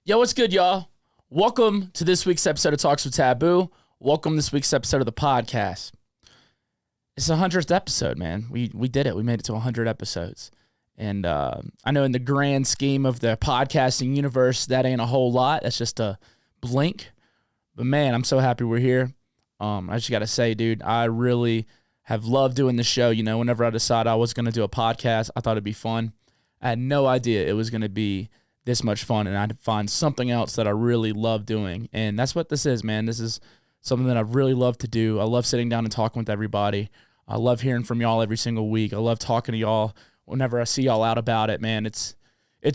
Yo, what's good, y'all? Welcome to this week's episode of Talks with TVBOO. Welcome to this week's episode of the podcast. It's the 100th episode, man. We did it. We made it to 100 episodes. And I know in the grand scheme of the podcasting universe, that ain't a whole lot. That's just a blink. But, man, I'm so happy we're here. I just got to say, dude, I really have loved doing the show. You know, whenever I decided I was going to do a podcast, I thought it'd be fun. I had no idea it was going to be this much fun, and I'd find something else that I really love doing. And that's what this is, man. This is something that I really love to do. I love sitting down and talking with everybody. I love hearing from y'all every single week. I love talking to y'all whenever I see y'all out about it, man. It's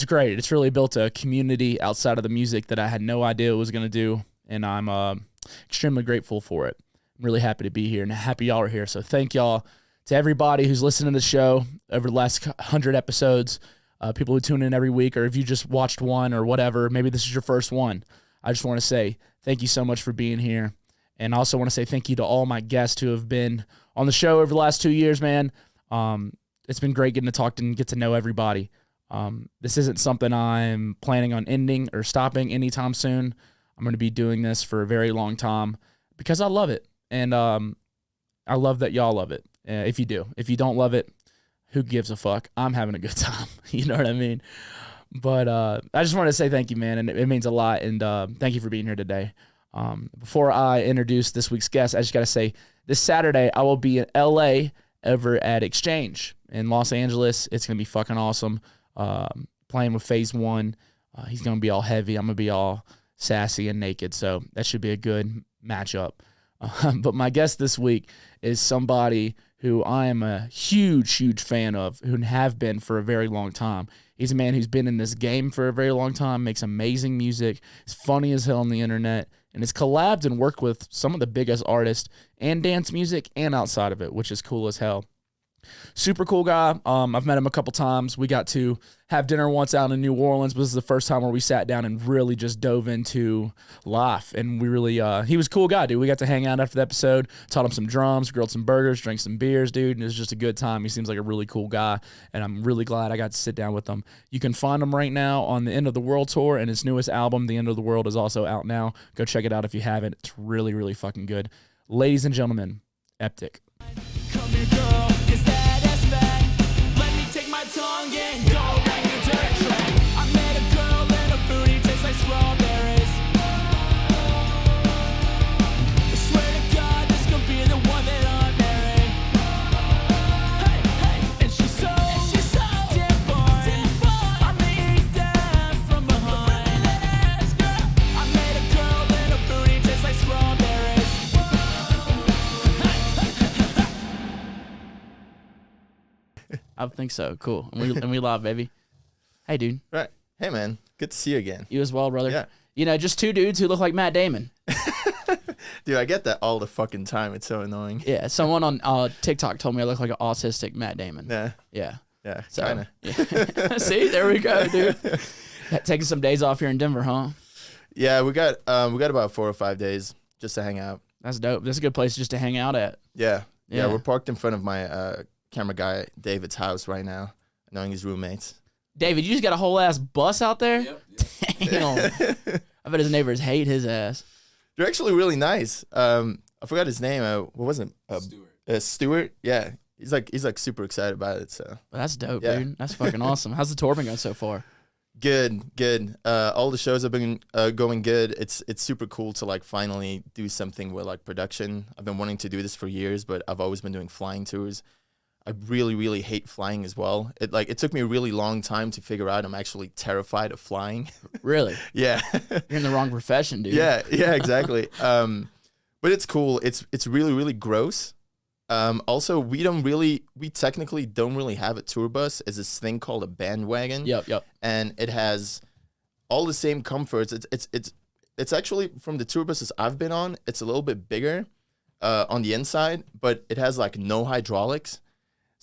great. It's really built a community outside of the music that I had no idea it was going to do, and I'm extremely grateful for it. I'm really happy to be here and happy y'all are here. So thank y'all to everybody who's listening to the show over the last 100 episodes. People who tune in every week, or if you just watched one or whatever, maybe this is your first one. I just want to say thank you so much for being here. And I also want to say thank you to all my guests who have been on the show over the last 2 years, man. It's been great getting to talk and get to know everybody. This isn't something I'm planning on ending or stopping anytime soon. I'm going to be doing this for a very long time because I love it. And I love that y'all love it. If you do. If you don't love it, who gives a fuck? I'm having a good time. You know what I mean? But I just want to say thank you, man, and it means a lot, and thank you for being here today. Before I introduce this week's guest, I just got to say, this Saturday, I will be in L.A. over at Exchange in Los Angeles. It's going to be fucking awesome. Playing with Phase 1. He's going to be all heavy. I'm going to be all sassy and naked, so that should be a good matchup. But my guest this week is somebody who I am a huge, huge fan of, who have been for a very long time. He's a man who's been in this game for a very long time, makes amazing music, is funny as hell on the internet, and has collabed and worked with some of the biggest artists and dance music and outside of it, which is cool as hell. Super cool guy. I've met him a couple times. We got to have dinner once out in New Orleans, but this is the first time where we sat down and really just dove into life. And we really, he was a cool guy, dude. We got to hang out after the episode, taught him some drums, grilled some burgers, drank some beers, dude. And it was just a good time. He seems like a really cool guy, and I'm really glad I got to sit down with him. You can find him right now on the End of the World tour, and his newest album, The End of the World, is also out now. Go check it out if you haven't. It's really, really fucking good. Ladies and gentlemen, Eptic. Come here, girl, 'cause that ass fat. Let me take my tongue and go around your dirt track. I met a girl and her booty tastes like strawberries. I swear to God, this could be the one that I'm marrying. Hey, hey, and she's so different. I made that from behind. I met a girl and her booty tastes like strawberries. I think so. Cool. And we love, baby. Hey, dude. Right. Hey, man. Good to see you again. You as well, brother. Yeah. You know, just two dudes who look like Matt Damon. Dude, I get that all the fucking time. It's so annoying. Yeah. Someone on TikTok told me I look like an autistic Matt Damon. Yeah. Yeah. Yeah. So, Kinda. yeah. See, there we go, dude. Taking some days off here in Denver, huh? Yeah, we got about 4 or 5 days just to hang out. That's dope. That's a good place just to hang out at. Yeah. Yeah. Yeah, we're parked in front of my camera guy David's house right now, knowing his roommates. David, you just got a whole ass bus out there? Yep. Damn. I bet his neighbors hate his ass. They're actually really nice. I forgot his name. What was it? Stuart. Stuart. Yeah. He's like super excited about it. So Well, that's dope, Yeah. dude. That's fucking awesome. How's the tour been going so far? good. All the shows have been going good. It's super cool to like finally do something with like production. I've been wanting to do this for years, but I've always been doing flying tours. I really, really hate flying as well. It took me a really long time to figure out I'm actually terrified of flying. Really? Yeah. You're in the wrong profession, dude. Yeah, exactly. But it's cool. It's really, really gross. Also, we technically don't really have a tour bus. It's this thing called a bandwagon. Yep. And it has all the same comforts. It's actually, from the tour buses I've been on, it's a little bit bigger on the inside, but it has like no hydraulics.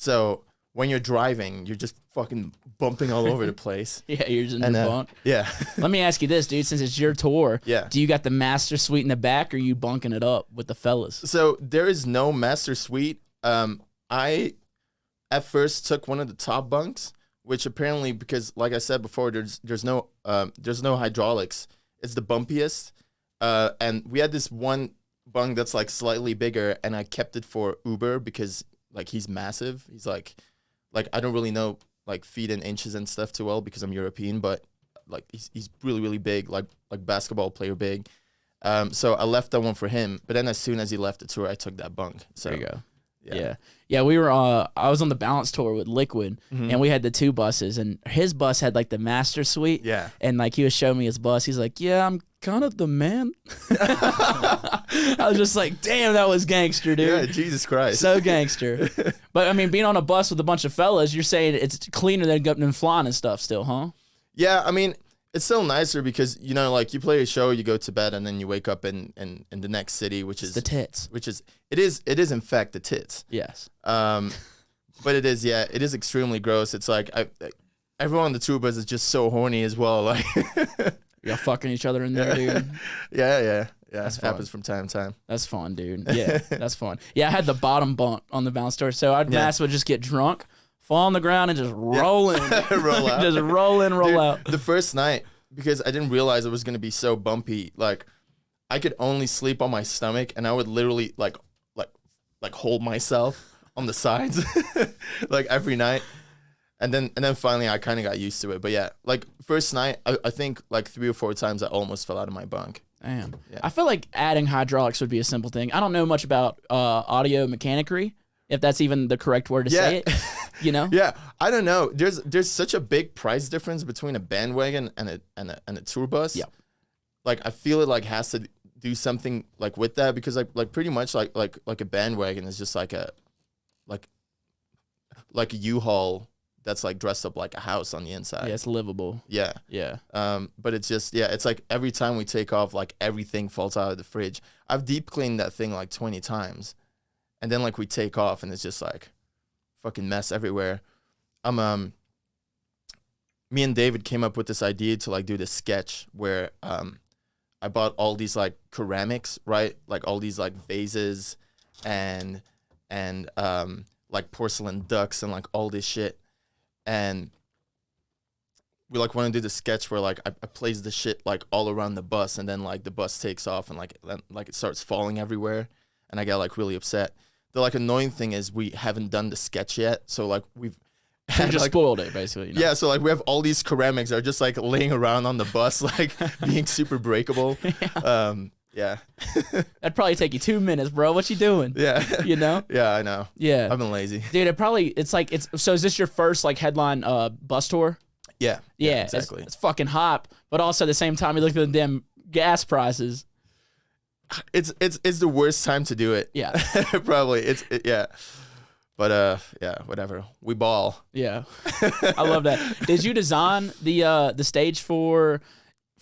So when you're driving, you're just fucking bumping all over the place. Yeah, you're just in the bunk. Yeah. Let me ask you this, dude. Since it's your tour, Yeah. do you got the master suite in the back, or are you bunking it up with the fellas? So there is no master suite. I at first took one of the top bunks, which apparently, because like I said before, there's no hydraulics. It's the bumpiest, and we had this one bung that's like slightly bigger, and I kept it for Uber because like he's massive. He's like I don't really know like feet and inches and stuff too well because I'm European, but like he's really really big, like basketball player big. So I left that one for him, but then as soon as he left the tour, I took that bunk. So there you go. Yeah. We were. I was on the Balance tour with Liquid, and we had the 2 buses, and his bus had like the master suite. Yeah. And like he was showing me his bus. He's like, "Yeah, I'm kind of the man." I was just like, "Damn, that was gangster, dude." Yeah, Jesus Christ. So gangster. But I mean, being on a bus with a bunch of fellas, you're saying it's cleaner than flying and stuff, still, huh? Yeah, I mean, it's still nicer because, you know, like you play a show, you go to bed, and then you wake up in the next city, which is the tits. It is in fact the tits. Yes. But it is extremely gross. It's like everyone on the tour bus is just so horny as well. Like Y'all fucking each other in there, dude. Yeah. It fun. happens from time to time. That's fun, dude. Yeah, that's fun. Yeah, I had the bottom bunk on the Balance tour, so I'd Mass would just get drunk, fall on the ground, and just roll in. Roll out. Just roll in, roll Dude, out. The first night, because I didn't realize it was going to be so bumpy, like I could only sleep on my stomach, and I would literally like hold myself on the sides like every night. And then finally I kind of got used to it. But yeah, like first night, I think like 3 or 4 times I almost fell out of my bunk. Damn. Yeah. I feel like adding hydraulics would be a simple thing. I don't know much about audio mechanicry, if that's even the correct word to say it. You know? Yeah, I don't know. There's such a big price difference between a bandwagon and a tour bus. Yeah. Like I feel it like has to do something like with that because like pretty much like a bandwagon is just like a U-Haul that's like dressed up like a house on the inside. Yeah, it's livable. Yeah. Yeah. But it's just it's like every time we take off, like everything falls out of the fridge. I've deep cleaned that thing like 20 times. And then like we take off and it's just like fucking mess everywhere. Me and David came up with this idea to like do this sketch where I bought all these like ceramics, right? Like all these like vases and like porcelain ducks and like all this shit. And we like want to do the sketch where like I place the shit like all around the bus and then like the bus takes off and like it starts falling everywhere and I got like really upset. The like annoying thing is we haven't done the sketch yet, so like we've You just spoiled it basically. You know? Yeah, so like we have all these ceramics that are just like laying around on the bus like being super breakable. Yeah. That'd probably take you 2 minutes, bro. What you doing? Yeah. You know? Yeah, I know. Yeah. I've been lazy. Dude, so is this your first like headline bus tour? Yeah. Yeah, exactly. It's fucking hot, but also at the same time you look at the damn gas prices. It's the worst time to do it. Yeah. Probably. Yeah. But yeah, whatever. We ball. Yeah. I love that. Did you design the stage for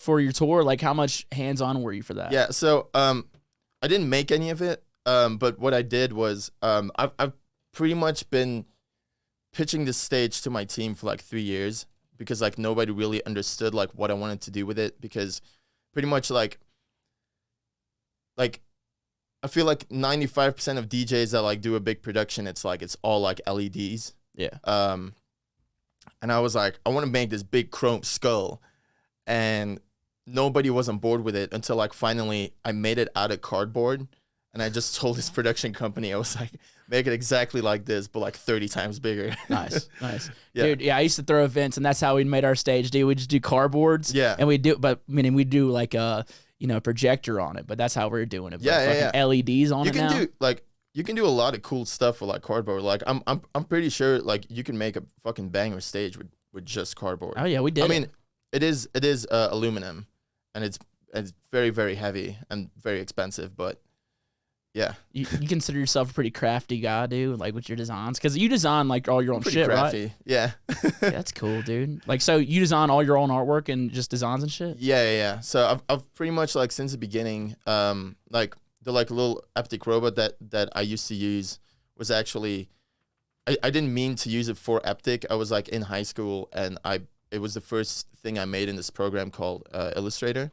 your tour? Like how much hands-on were you for that? Yeah, so I didn't make any of it. But what I did was I've pretty much been pitching this stage to my team for like 3 years because like nobody really understood like what I wanted to do with it because pretty much like I feel like 95% of DJs that like do a big production, it's all like LEDs. Yeah. And I was like, I want to make this big chrome skull, and nobody was on board with it until like finally I made it out of cardboard, and I just told this production company, I was like, make it exactly like this, but like 30 times bigger. Nice. Yeah. Dude, yeah, I used to throw events, and that's how we made our stage, dude. We just do cardboards. Yeah. And we do like a projector on it, but that's how we're doing it. Yeah. LEDs on You it can now. you can do a lot of cool stuff with like cardboard. Like I'm pretty sure like you can make a fucking banger stage with just cardboard. Oh yeah, we did. I mean, it is aluminum, and it's very very heavy and very expensive, but yeah. You consider yourself a pretty crafty guy, dude, like with your designs? Because you design like all your own Pretty shit, crafty. right? Yeah. Yeah, that's cool, dude. Like, so you design all your own artwork and just designs and shit? Yeah. So I've pretty much like since the beginning, like the like little Eptic robot that I used to use was actually, I didn't mean to use it for Eptic. I was like in high school and it was the first thing I made in this program called Illustrator.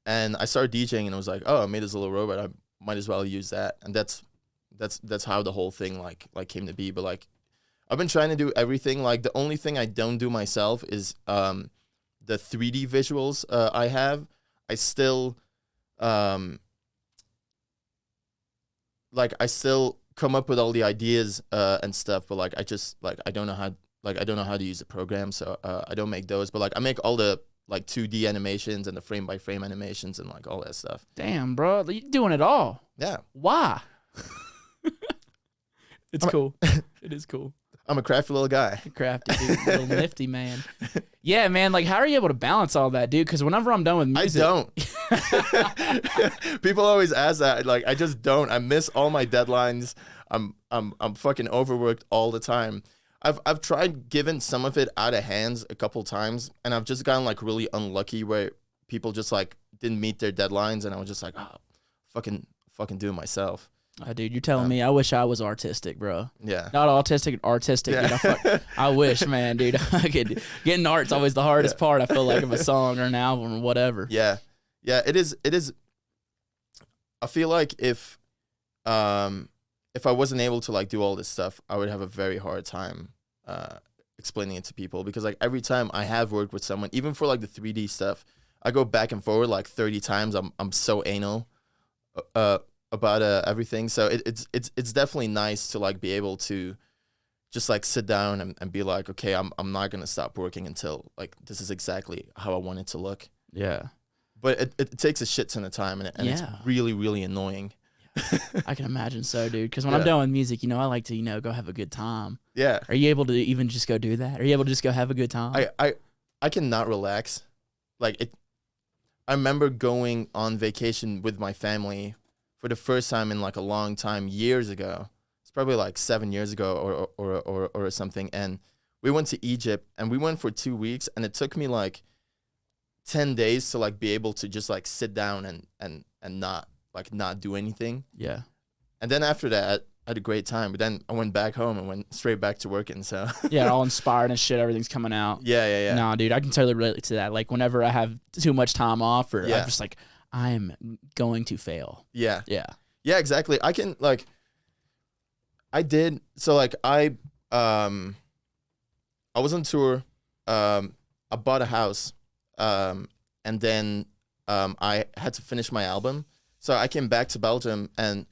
And I started DJing and I was like, oh, I made this little robot. I might as well use that. And that's how the whole thing like came to be. But like I've been trying to do everything. Like the only thing I don't do myself is the 3D visuals I have. I still I still come up with all the ideas and stuff, but like I don't know how to use the program, so I don't make those. But like I make all the like 2D animations and the frame by frame animations and like all that stuff. Damn, bro, you're doing it all. Yeah, Why? It's cool. It is cool. I'm a crafty little guy. Crafty, dude. Little nifty man. Yeah, man. Like, how are you able to balance all that, dude? Because whenever I'm done with music, I don't. People always ask that. Like, I just don't. I miss all my deadlines. I'm fucking overworked all the time. I've tried giving some of it out of hands a couple times, and I've just gotten like really unlucky where people just like didn't meet their deadlines, and I was just like, oh, fucking do it myself. Oh, dude, you're telling me I wish I was artistic, bro. Yeah. Not autistic, artistic. Yeah. Dude. I wish, man, dude. I could. Getting art's always the hardest part, I feel like, of a song or an album or whatever. Yeah. Yeah, it is. I feel like if I wasn't able to like do all this stuff, I would have a very hard time explaining it to people, because like every time I have worked with someone, even for like the 3D stuff, I go back and forward like 30 times. I'm so anal about everything. So it's definitely nice to like be able to just like sit down and be like, okay, I'm not gonna stop working until like this is exactly how I want it to look. Yeah. But it takes a shit ton of time, and it's really, really annoying. I can imagine so, dude. Because when I'm done with music, I like to, go have a good time. Yeah. Are you able to even just go do that? Are you able to just go have a good time? I cannot relax. Like I remember going on vacation with my family for the first time in like a long time, years ago. It's probably like 7 years ago or something. And we went to Egypt, and we went for 2 weeks, and it took me like 10 days to like be able to just like sit down and not do anything. Yeah. And then after that, I had a great time. But then I went back home and went straight back to working. So yeah, all inspired and shit. Everything's coming out. Yeah. Nah, dude, I can totally relate to that. Like whenever I have too much time off, or I'm just like, I'm going to fail. Yeah. Yeah. Yeah, exactly. I can like, I did. So like I was on tour. I bought a house. And then I had to finish my album. So I came back to Belgium, and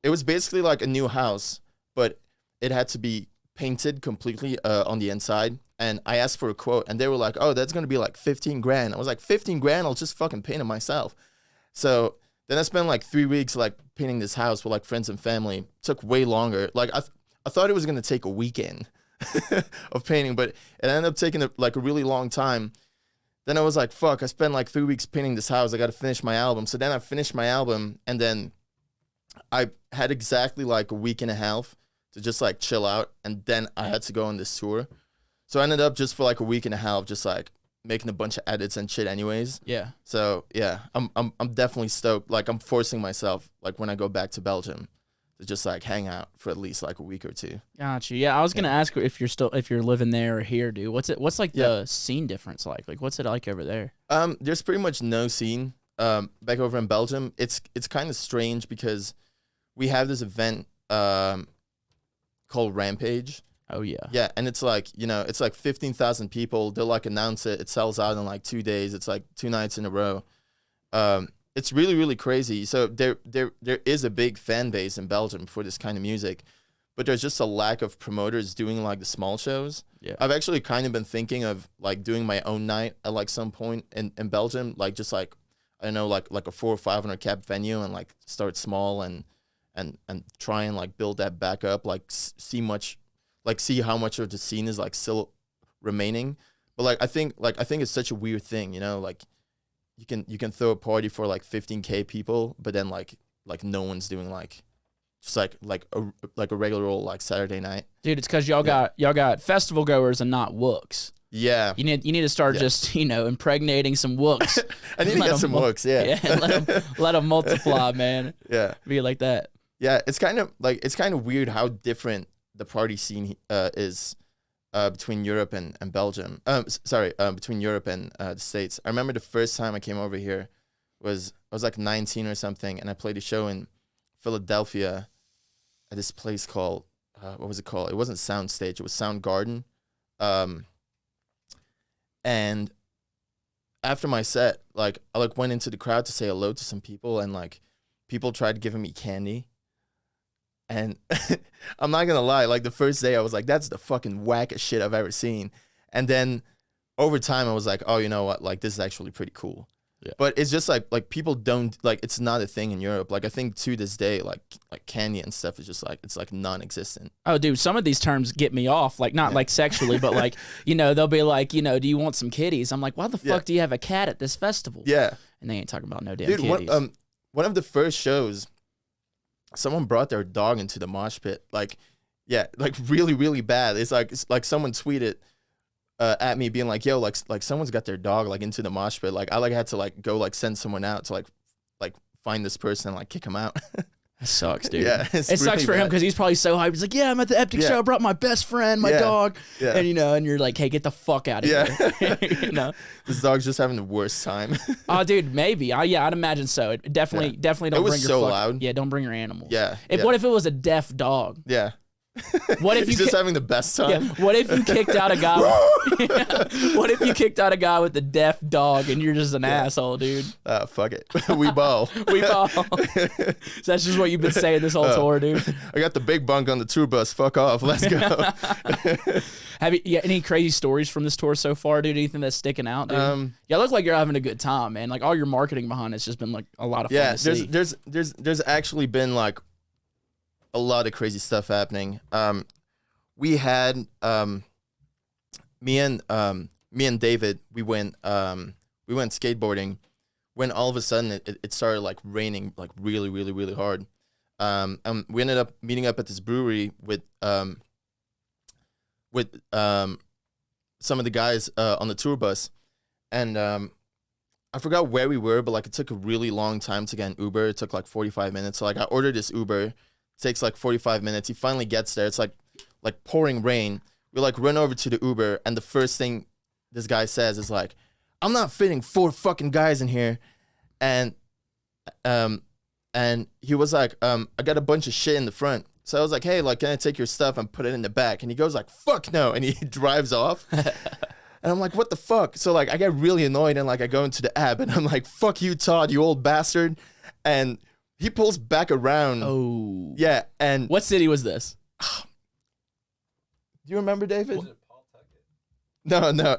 it was basically like a new house, but it had to be painted completely on the inside. And I asked for a quote, and they were like, oh, that's going to be like 15 grand. I was like, 15 grand? I'll just fucking paint it myself. So then I spent like 3 weeks like painting this house with like friends and family. It took way longer. Like I thought it was going to take a weekend of painting, but it ended up taking like a really long time. Then I was like, fuck, I spent like 3 weeks painting this house. I got to finish my album. So then I finished my album, and then I had exactly like a week and a half to just like chill out. And then I had to go on this tour. So I ended up just for like a week and a half, just like making a bunch of edits and shit anyways. Yeah. So yeah, I'm definitely stoked. Like I'm forcing myself, like when I go back to Belgium, to just like hang out for at least like a week or two. Gotcha. Yeah, I was gonna ask if you're living there or here, dude. What's like the scene difference like? Like what's it like over there? There's pretty much no scene. Back over in Belgium, it's kind of strange because we have this event called Rampage. Oh yeah. Yeah, and it's like, it's like 15,000 people. They'll like announce it. It sells out in like 2 days. It's like 2 nights in a row. It's really, really crazy. So there is a big fan base in Belgium for this kind of music, but there's just a lack of promoters doing like the small shows. Yeah. I've actually kind of been thinking of like doing my own night at like some point in Belgium, like just like, I don't know, like a 400 or 500 cap venue, and like start small and try and like build that back up, like see how much of the scene is like still remaining. But like I think it's such a weird thing, like you can throw a party for like 15K people, but then like no one's doing like just like a regular old like Saturday night. Dude, it's because y'all got festival goers and not wooks. Yeah. You need to start just impregnating some wooks. I need to get some wooks. Yeah. Yeah. Let them multiply, man. Yeah. Be like that. Yeah. It's kind of weird how different the party scene is between Europe and Belgium. Between Europe and the States. I remember the first time I came over here I was like 19 or something, and I played a show in Philadelphia at this place called what was it called? It wasn't Soundstage. It was Soundgarden. And after my set, like I like went into the crowd to say hello to some people, and like people tried giving me candy. And I'm not gonna lie, like the first day I was like, that's the fucking wackest shit I've ever seen. And then over time I was like, oh, you know what? Like this is actually pretty cool. Yeah. But it's just like people don't like, it's not a thing in Europe. Like I think to this day, like candy and stuff is just like, it's like non-existent. Oh, dude, some of these terms get me off. Like not like sexually, but like, you know, they'll be like, you know, do you want some kitties? I'm like, why the fuck do you have a cat at this festival? Yeah. And they ain't talking about no damn kitties. One of the first shows, someone brought their dog into the mosh pit. Like, yeah, like really, really bad. It's like someone tweeted at me being like, yo, like someone's got their dog like into the mosh pit. Like I like had to like go like send someone out to like find this person and like kick him out. That sucks, dude. Yeah, it sucks really for him because he's probably so hyped. He's like, yeah, I'm at the Eptic show. I brought my best friend, my dog. Yeah. And you know, and you're like, hey, get the fuck out of here. You know? This dog's just having the worst time. Oh, dude, maybe. Yeah, I'd imagine so. It definitely don't bring your It was so loud. Yeah, don't bring your animals. Yeah. What if it was a deaf dog? Yeah. What if he's just having the best time? Yeah. What if you kicked out a guy? What if you kicked out a guy with a deaf dog and you're just an asshole, dude? Fuck it. We ball. We ball. So that's just what you've been saying this whole tour, dude. I got the big bunk on the tour bus. Fuck off. Let's go. Have you any crazy stories from this tour so far, dude? Anything that's sticking out, dude? Yeah, look like you're having a good time, man. Like all your marketing behind it's just been like a lot of fun. Yeah, there's actually been like a lot of crazy stuff happening. We had me and David, we went skateboarding when all of a sudden it started like raining like really, really, really hard. And we ended up meeting up at this brewery with some of the guys on the tour bus. And I forgot where we were, but like it took a really long time to get an Uber. It took like 45 minutes. So like I ordered this Uber. Takes like 45 minutes. He finally gets there. It's like pouring rain. We like run over to the Uber, and the first thing this guy says is like, "I'm not fitting 4 fucking guys in here," and he was like, "I got a bunch of shit in the front." So I was like, "Hey, like, can I take your stuff and put it in the back?" And he goes like, "Fuck no," and he drives off. And I'm like, "What the fuck?" So like, I get really annoyed, and like, I go into the app, and I'm like, "Fuck you, Todd, you old bastard," and he pulls back around. Oh. Yeah, and... What city was this? Do you remember, David? Was it Pawtucket? No.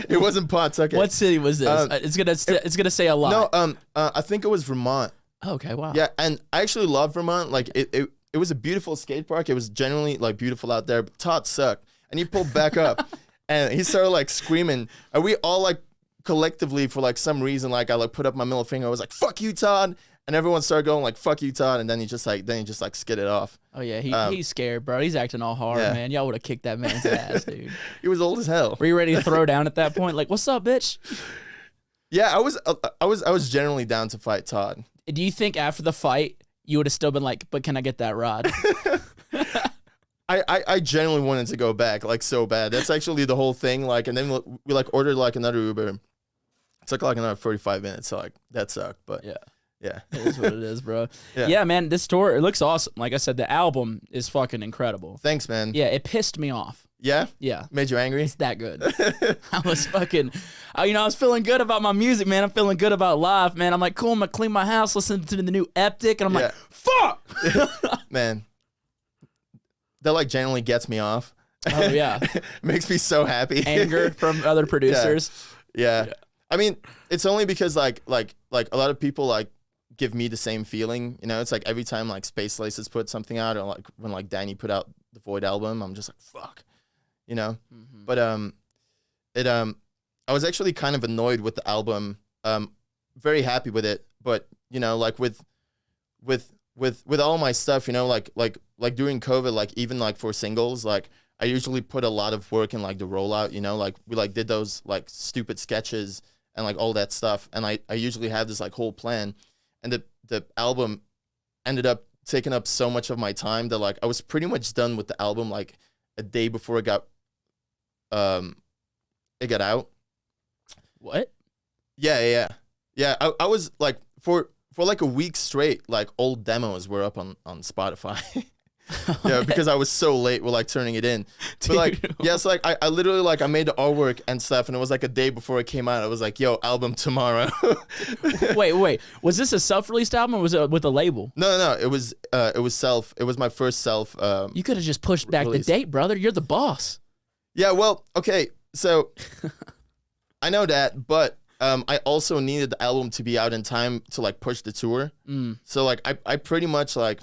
It wasn't Pawtucket. What city was this? It's gonna say a lot. No, I think it was Vermont. Okay, wow. Yeah, and I actually love Vermont. Like, it was a beautiful skate park. It was generally, like, beautiful out there. But Todd sucked. And he pulled back up. And he started, like, screaming. And we all, like, collectively, for, like, some reason, like, I, like, put up my middle finger. I was like, fuck you, Todd. And everyone started going like, fuck you, Todd. And then he just skidded off. Oh, yeah. He's scared, bro. He's acting all hard, man. Y'all would have kicked that man's ass, dude. He was old as hell. Were you ready to throw down at that point? Like, what's up, bitch? Yeah, I was generally down to fight Todd. Do you think after the fight, you would have still been like, but can I get that rod? I genuinely wanted to go back, like, so bad. That's actually the whole thing. Like, and then we like, ordered, like, another Uber. It took, like, another 45 minutes. So, like, that sucked. But, yeah. It is what it is, bro. Yeah, man, this tour, it looks awesome. Like I said, the album is fucking incredible. Thanks, man. Yeah, it pissed me off. Yeah? Yeah. Made you angry? It's that good. I was fucking, I was feeling good about my music, man. I'm feeling good about live, man. I'm like, cool, I'm going to clean my house, listen to the new Eptic, and I'm like, fuck! Man, that like genuinely gets me off. Oh, yeah. Makes me so happy. Anger from other producers. Yeah. I mean, it's only because like a lot of people like give me the same feeling, you know. It's like every time like Space Laces put something out, or like when like Danny put out the Void album, I'm just like, fuck, you know. But I was actually kind of annoyed with the album. Very happy with it, but you know, like with all my stuff, you know, like during COVID, like even like for singles, like I usually put a lot of work in like the rollout, you know, like we like did those like stupid sketches and like all that stuff, and I usually have this like whole plan. And the album ended up taking up so much of my time that like I was pretty much done with the album like a day before it got out. What? Yeah. I was like for like a week straight, like old demos were up on Spotify. Yeah, because I was so late with like turning it in. But like, yeah, so like I literally like I made the artwork and stuff, and it was like a day before it came out. I was like, yo, album tomorrow. Wait. Was this a self-released album or was it with a label? No. It was self. It was my first self. You could have just pushed back release. the date, brother. You're the boss. Yeah, well, okay, so I know that, but I also needed the album to be out in time to like push the tour. So like I pretty much like,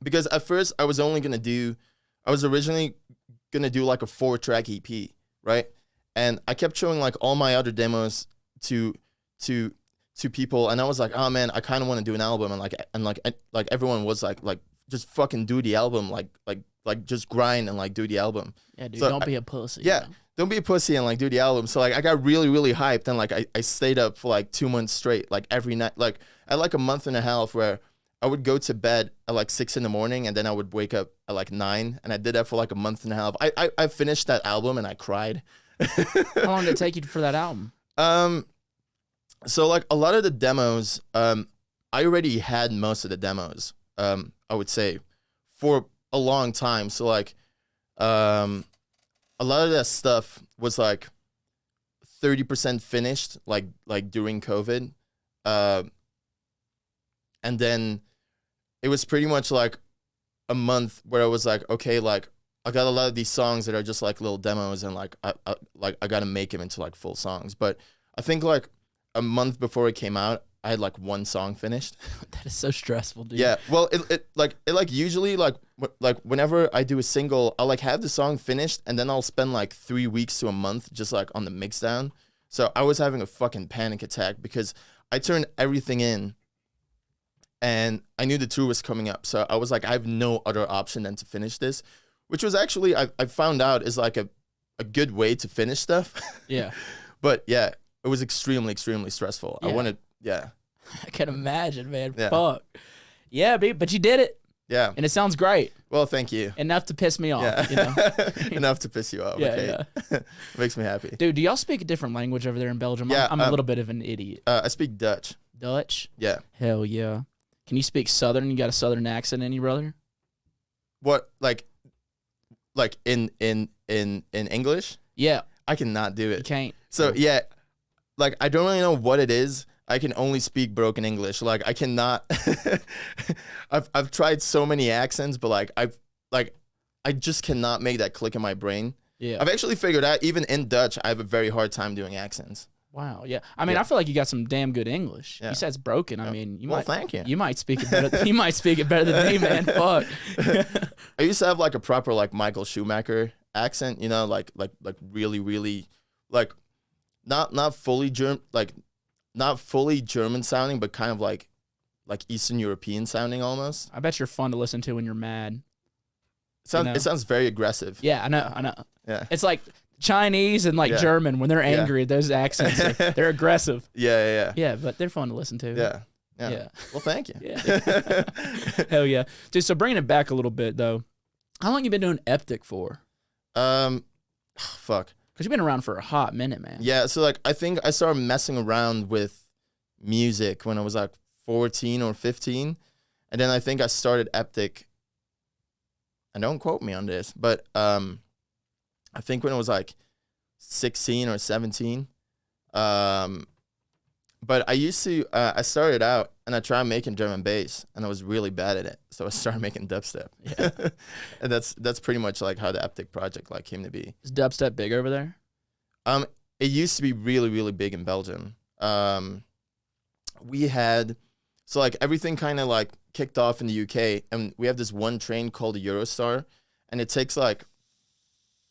because at first I was originally gonna do like a 4-track EP, right? And I kept showing like all my other demos to people, and I was like, oh man, I kind of want to do an album, and like everyone was like just fucking do the album, like just grind and like do the album. Yeah, dude, So don't be a pussy. Yeah, you know? don't be a pussy and like do the album. So like I got really, really hyped, and like I stayed up for like 2 months straight, like every night. Like I had like a month and a half where I would go to bed at like 6 in the morning, and then I would wake up at like 9, and I did that for like a month and a half. I finished that album and I cried. How long did it take you for that album? So like a lot of the demos, I already had most of the demos. I would say for a long time. So like, a lot of that stuff was like 30% finished, like during COVID, and then it was pretty much like a month where I was like, okay, like I got a lot of these songs that are just like little demos, and like I got to make them into like full songs. But I think like a month before it came out, I had like one song finished. That is so stressful, dude. Yeah, well, it usually like whenever I do a single, I'll like have the song finished, and then I'll spend like 3 weeks to a month just like on the mix down. So I was having a fucking panic attack because I turned everything in, and I knew the tour was coming up. So I was like, I have no other option than to finish this, which was actually I found out is like a good way to finish stuff. Yeah. But yeah, it was extremely stressful. Yeah. I wanted, yeah. I can imagine, man. Yeah. Fuck. Yeah, but you did it, Yeah. and it sounds great. Well, thank you. Enough to piss me off. Yeah. You know? Enough to piss you off. Yeah, Okay. Makes me happy. Dude, do y'all speak a different language over there in Belgium? Yeah, I'm a little bit of an idiot. I speak Dutch. Dutch? Yeah. Hell yeah. Can you speak Southern? You got a Southern accent in you, brother? What like in English? Yeah. I cannot do You it. can't. So yeah, like I don't really know what it is. I can only speak broken English. Like I cannot. I've tried so many accents, but I just cannot make that click in my brain. Yeah. I've actually figured out even in Dutch, I have a very hard time doing accents. Wow. Yeah. I mean, Yeah. I feel like you got some damn good English. Yeah. You said it's broken. I mean, you Well, might. thank you. You might speak it better. You might speak it better than me, man. Fuck. I used to have like a proper like Michael Schumacher accent, you know, like really like not fully not fully German sounding, but kind of like Eastern European sounding almost. I bet you're fun to listen to when you're mad. It sounds very aggressive. Yeah, I know. Yeah. It's like Chinese and like Yeah. German when they're angry. Those accents, they're aggressive. Yeah. Yeah, but they're fun to listen to. Yeah. Yeah. Well, thank you. Yeah. Hell yeah, dude. So bringing it back a little bit though, how long you been doing Eptic for? Fuck. Because you've been around for a hot minute, man. Yeah, so like I think I started messing around with music when I was like 14 or 15. And then I think I started Eptic. And don't quote me on this, but I think when I was like 16 or 17. But I used to I started out and I tried making drum and bass, and I was really bad at it. So I started making dubstep. Yeah. And that's pretty much like how the Eptic project like came to be. Is dubstep big over there? It used to be really big in Belgium. We had, so like everything kind of like kicked off in the UK, and we have this one train called the Eurostar, and it takes like,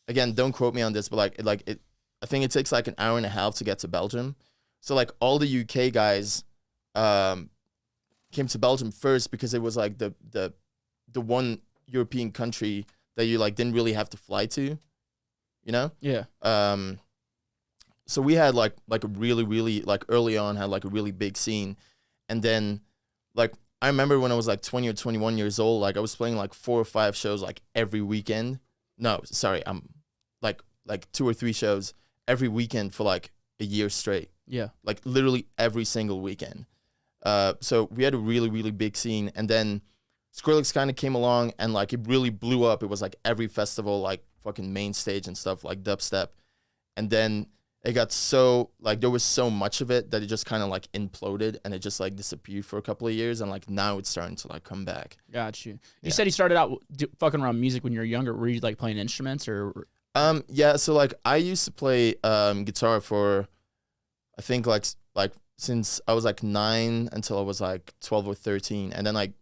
again, don't quote me on this, but I think it takes like an hour and a half to get to Belgium. So like all the UK guys came to Belgium first because it was like the one European country that you like didn't really have to fly to, you know? Yeah. So we had like a really like early on had like a really big scene, and then like I remember when I was like 20 or 21 years old, like I was playing like 4 or 5 shows like every weekend. No, sorry, I'm like 2 or 3 shows every weekend for like a year straight. Yeah. Like literally every single weekend. So we had a really big scene, and then Skrillex kind of came along and like it really blew up. It was like every festival, like fucking main stage and stuff, like dubstep. And then it got so like there was so much of it that it just kind of like imploded and it just like disappeared for a couple of years, and like now it's starting to like come back. Got you. You said you started out fucking around music when you were younger. Were you like playing instruments or? Yeah, so like I used to play guitar for I think like since I was like 9 until I was like 12 or 13, and then like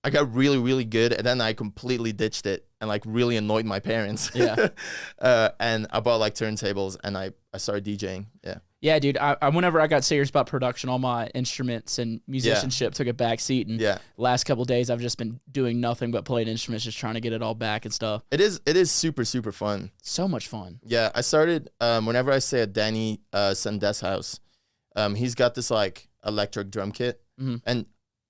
I got really, really good, and then I completely ditched it and like really annoyed my parents. Yeah. And I bought like turntables and I started DJing. Yeah. Yeah, dude. I whenever I got serious about production, all my instruments and musicianship took a back seat. And last couple of days, I've just been doing nothing but playing instruments, just trying to get it all back and stuff. It is super, super fun. So much fun. Yeah. I started whenever I stay at Danny Sunday's house, he's got this like electric drum kit, and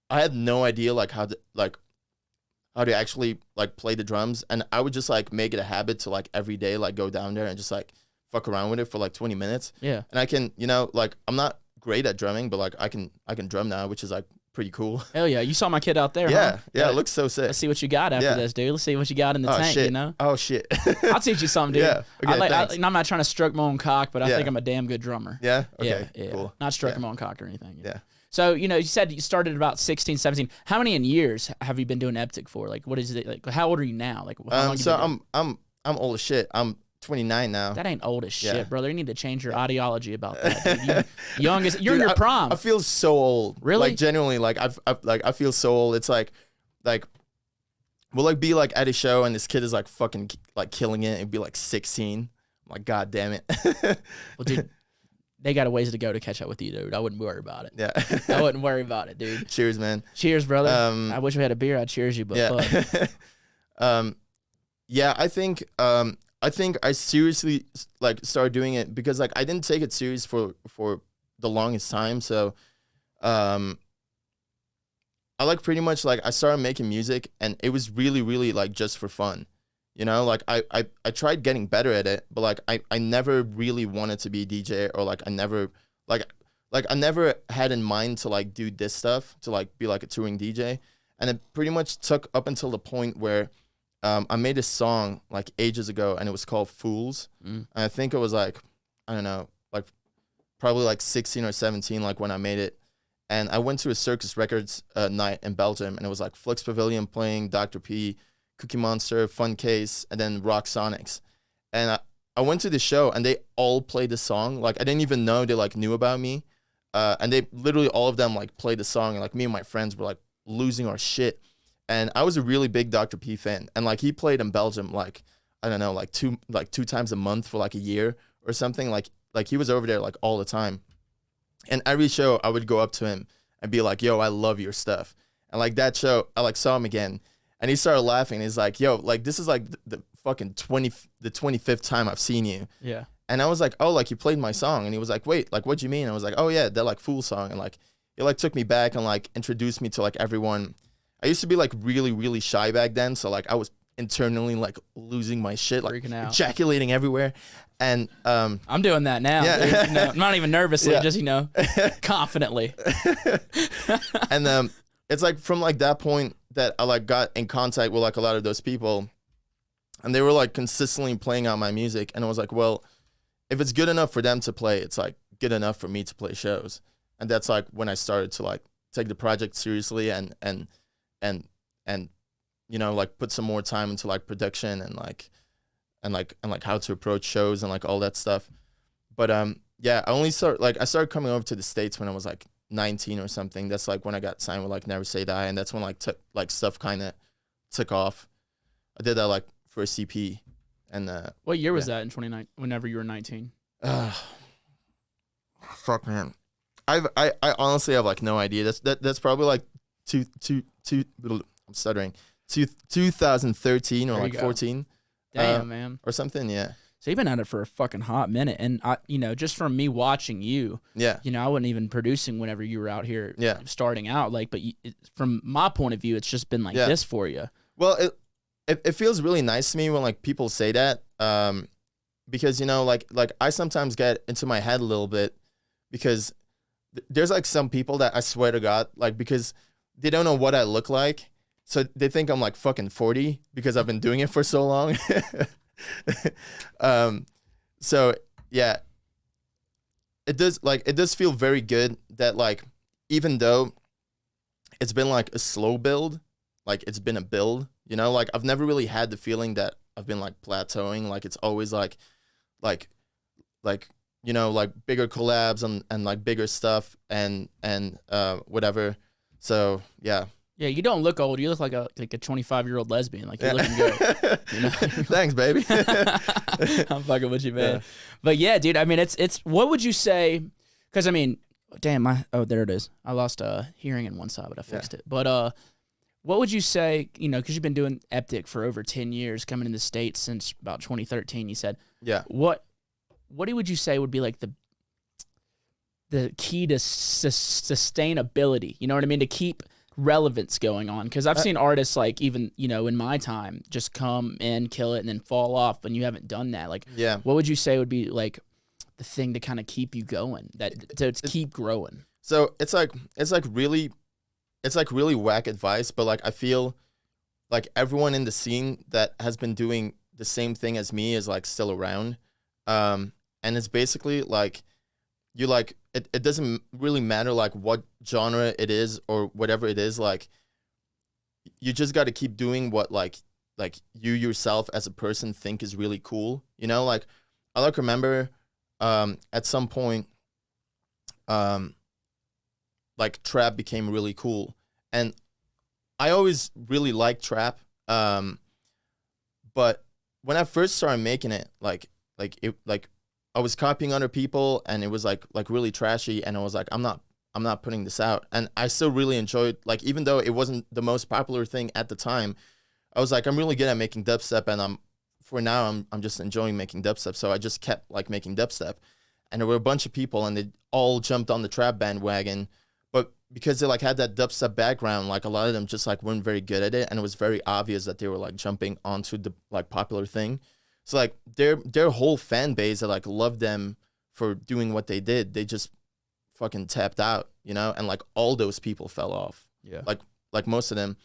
I had no idea like how to actually like play the drums, and I would just like make it a habit to like every day like go down there and just like fuck around with it for like 20 minutes. Yeah. And I can, like I'm not great at drumming, but like I can drum now, which is like pretty cool. Hell yeah. You saw my kid out there, Yeah. huh? Yeah, it looks so sick. Let's see what you got after this, dude. Let's see what you got in the tank, shit. you know? Oh shit. I'll teach you something, dude. Yeah. Okay, thanks. I'm not trying to stroke my own cock, but I Yeah. think I'm a damn good drummer. Yeah? Okay. Yeah. Cool. Not stroking my own cock or anything. Yeah. So, you said you started at about 16, 17. How many in years have you been doing Eptic for? Like, what is it? Like, how old are you now? Like, how long So you been doing? I'm old as shit. I'm 29 now. That ain't old as shit, Yeah. brother. You need to change your ideology about that. Dude. You're Dude, in your prime. I feel so old. Really? Like genuinely, like I feel so old. It's like we'll like be like at a show and this kid is like fucking like killing it and be like 16. I'm like, God damn it. Well, dude, they got a ways to go to catch up with you, dude. I wouldn't worry about it. Yeah. I wouldn't worry about it, dude. Cheers, man. Cheers, brother. I wish we had a beer. I'd cheers you, but fuck. Yeah, I think I seriously like started doing it because like I didn't take it serious for the longest time. So I like pretty much like I started making music and it was really, really like just for fun. Like I tried getting better at it, but like I never really wanted to be a DJ, or like I never had in mind to like do this stuff, to like be like a touring DJ. And it pretty much took up until the point where I made a song like ages ago and it was called Fools. And I think it was like, I don't know, like probably like 16 or 17, like when I made it. And I went to a Circus Records night in Belgium, and it was like Flux Pavilion playing Dr. P, Cookie Monster, Fun Case, and then Rock Sonics. And I went to the show and they all played the song. Like I didn't even know they like knew about me. And they literally all of them like played the song, and like me and my friends were like losing our shit. And I was a really big Dr. P fan. And like he played in Belgium like, I don't know, like two times a month for like a year or something. Like he was over there like all the time. And every show I would go up to him and be like, yo, I love your stuff. And like that show, I like saw him again and he started laughing. He's like, yo, like this is like the fucking 25th time I've seen you. Yeah. And I was like, oh, like you played my song. And he was like, wait, like what do you mean? And I was like, oh yeah, that like Fool song. And like it like took me back and like introduced me to like everyone. I used to be like really, really shy back then. So like I was internally like losing my shit, like freaking out, ejaculating everywhere. And I'm doing that now. Yeah. Dude, I'm not even nervously, just confidently. And it's like from like that point that I like got in contact with like a lot of those people, and they were like consistently playing out my music. And I was like, well, if it's good enough for them to play, it's like good enough for me to play shows. And that's like when I started to like take the project seriously and like put some more time into like production and how to approach shows and like all that stuff. But yeah, I started coming over to the States when I was like 19 or something. That's like when I got signed with like Never Say Die, and that's when like stuff kind of took off. I did that like for a CP. And what year was that in 2019? Whenever you were 19? Fuck, man. I honestly have like no idea. That's probably like I'm stuttering. 2013 or like 14. Damn, man. Or something, yeah. So you've been at it for a fucking hot minute, and I, just from me watching you, yeah, I wasn't even producing whenever you were out here, starting out, like, but from my point of view, it's just been like this for you. Well, it feels really nice to me when like people say that, because like I sometimes get into my head a little bit, because there's like some people that I swear to God, like because they don't know what I look like, so they think I'm like fucking 40 because I've been doing it for so long. So yeah, it does feel very good that like, even though it's been like a slow build, like it's been a build, you know, like I've never really had the feeling that I've been like plateauing. Like it's always like, you know, like bigger collabs and like bigger stuff and whatever. So yeah. Yeah, you don't look old. You look like a 25-year-old lesbian. Like, you're looking good. You know? Thanks, baby. I'm fucking with you, man. Yeah. But yeah, dude, I mean, it's what would you say? Because I mean, damn, there it is. I lost hearing in one side, but I fixed it. But what would you say, you know, because you've been doing Eptic for over 10 years, coming in the States since about 2013, you said. Yeah. What would you say would be like the key to sustainability? You know what I mean? To keep relevance going on, because I've seen artists like, even, you know, in my time, just come in, kill it, and then fall off, and you haven't done that. Like, Yeah. what would you say would be like the thing to kind of keep you going, to keep growing? So it's really whack advice, but like I feel like everyone in the scene that has been doing the same thing as me is like still around, and it's basically like, you like it doesn't really matter like what genre it is or whatever it is, like you just got to keep doing what like you yourself as a person think is really cool, you know. Like I like remember at some point like trap became really cool, and I always really liked trap, but when I first started making it, like I was copying other people, and it was like really trashy, and I was like, I'm not putting this out. And I still really enjoyed, like, even though it wasn't the most popular thing at the time, I was like, I'm really good at making dubstep, and I'm just enjoying making dubstep. So I just kept like making dubstep, and there were a bunch of people, and they all jumped on the trap bandwagon, but because they like had that dubstep background, like a lot of them just like weren't very good at it, and it was very obvious that they were like jumping onto the like popular thing. So like their whole fan base that like loved them for doing what they did, they just fucking tapped out, you know, and like all those people fell off. Yeah. Like most of them.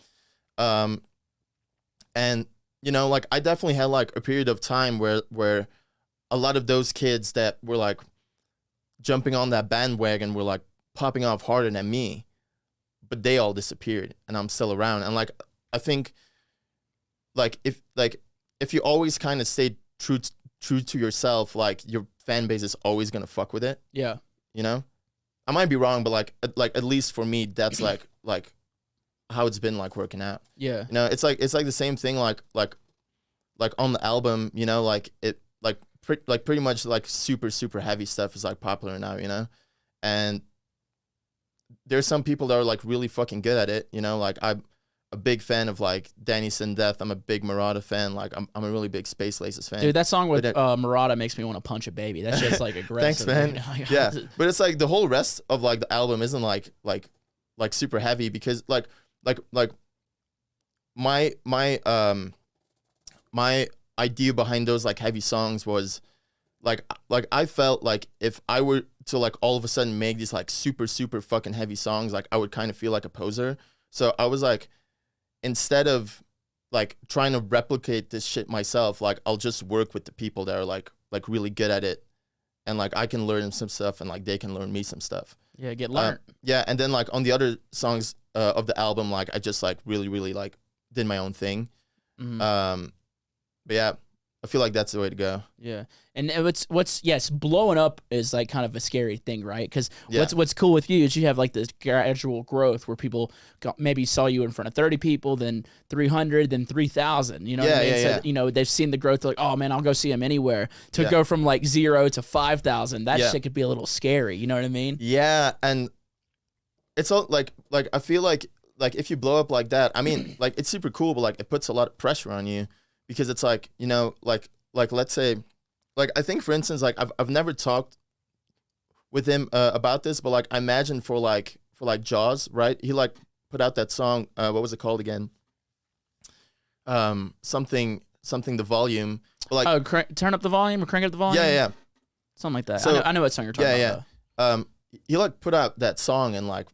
And you know, like I definitely had like a period of time where a lot of those kids that were like jumping on that bandwagon were like popping off harder than me, but they all disappeared, and I'm still around. And like I think like if you always kind of stay true to yourself, like your fan base is always gonna fuck with it. Yeah. You know, I might be wrong, but like at least for me, that's like how it's been like working out. Yeah. You know, it's like the same thing. Like on the album, you know, like it pretty much like super heavy stuff is like popular now. You know, and there's some people that are like really fucking good at it. You know, like I'm a big fan of like Danny Sindeth. I'm a big Murata fan. Like I'm a really big Space Laces fan. Dude, that song with Murata makes me want to punch a baby. That's just like aggressive. Thanks, man. You know? Yeah, but it's like the whole rest of like the album isn't like super heavy, because like my idea behind those like heavy songs was like I felt like if I were to like all of a sudden make these like super fucking heavy songs, like I would kind of feel like a poser. So I was like, instead of like trying to replicate this shit myself, like I'll just work with the people that are like really good at it, and like I can learn them some stuff, and like they can learn me some stuff. Yeah, get learned. Yeah, and then like on the other songs of the album, like I just like really like did my own thing. Mm-hmm. But yeah, I feel like that's the way to go. Yeah, and yes, blowing up is like kind of a scary thing, right? Because Yeah. what's cool with you is you have like this gradual growth where people maybe saw you in front of 30 people, then 300, then 3,000. You know what I mean? So, you know, they've seen the growth. Like, oh man, I'll go see him anywhere. To go from like 0 to 5,000, that shit could be a little scary. You know what I mean? Yeah, and it's all like I feel like if you blow up like that, I mean, like it's super cool, but like it puts a lot of pressure on you, because it's like, you know, like let's say, like I think for instance, like I've never talked with him about this, but like I imagine for Jaws, right? He like put out that song, what was it called again? Something the volume. But like turn up the volume or crank up the volume. Yeah. Something like that. So, I know what song you're talking about. Yeah. He like put out that song and like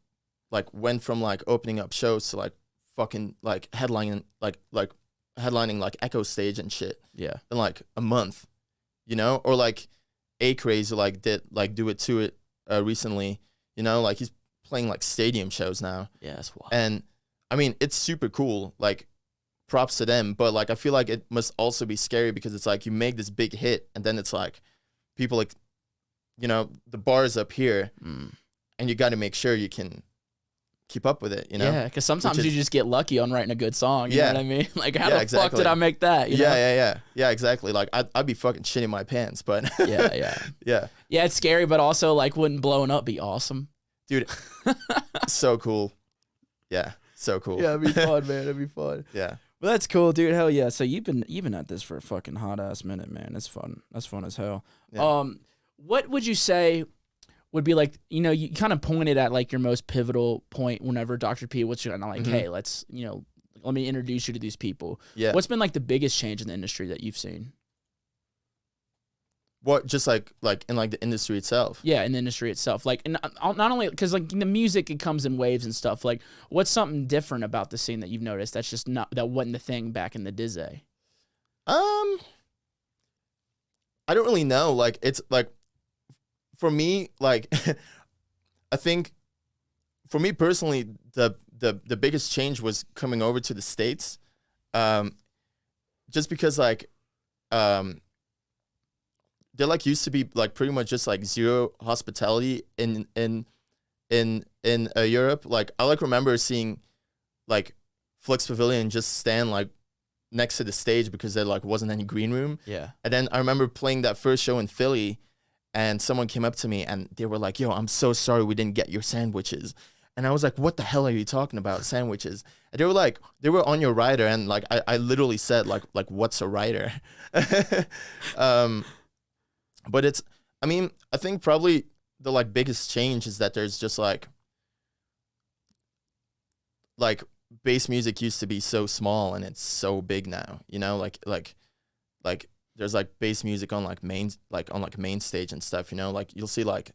went from like opening up shows to like fucking like headlining like Echo Stage and shit Yeah. in like a month, you know, or like A-Craze like did like do it to it recently, you know, like he's playing like stadium shows now. Yeah, that's wild. And I mean, it's super cool. Like, props to them. But like, I feel like it must also be scary because it's like you make this big hit, and then it's like people like, you know, the bar is up here, and you got to make sure you can keep up with it. You know? Yeah, because sometimes Which you is- just get lucky on writing a good song. You Yeah. know what I mean? Like, how Yeah, the fuck exactly. did I make that? You know? Yeah, exactly. Like, I'd be fucking shitting my pants, but Yeah. yeah, Yeah, it's scary, but also like, wouldn't blowing up be awesome? dude, so cool. Yeah, so cool. Yeah, it'd be fun, man. It'd be fun. Yeah. Well, that's cool, dude. Hell yeah. So you've been at this for a fucking hot ass minute, man. It's fun. That's fun as hell. Yeah. What would you say would be like, you know, you kind of pointed at like your most pivotal point whenever Dr. P was kind of like, hey, let's, you know, let me introduce you to these people. Yeah. What's been like the biggest change in the industry that you've seen? What, just like in like the industry itself? Yeah, in the industry itself. Like, and not only because like the music, it comes in waves and stuff. Like, what's something different about the scene that you've noticed that's just not, that wasn't the thing back in the Dizzy? I don't really know. Like, it's like, for me, like, I think for me personally, the biggest change was coming over to the States. Just because like, there like used to be like pretty much just like zero hospitality in Europe. Like, I like remember seeing like Flix Pavilion just stand like next to the stage because there like wasn't any green room. Yeah. And then I remember playing that first show in Philly, and someone came up to me and they were like, "Yo, I'm so sorry we didn't get your sandwiches." And I was like, "What the hell are you talking about, sandwiches?" And they were like, "They were on your rider." And like, I literally said like what's a rider? But it's, I mean, I think probably the like biggest change is that there's just like bass music used to be so small and it's so big now, you know, like there's like bass music on like main stage and stuff, you know, like you'll see like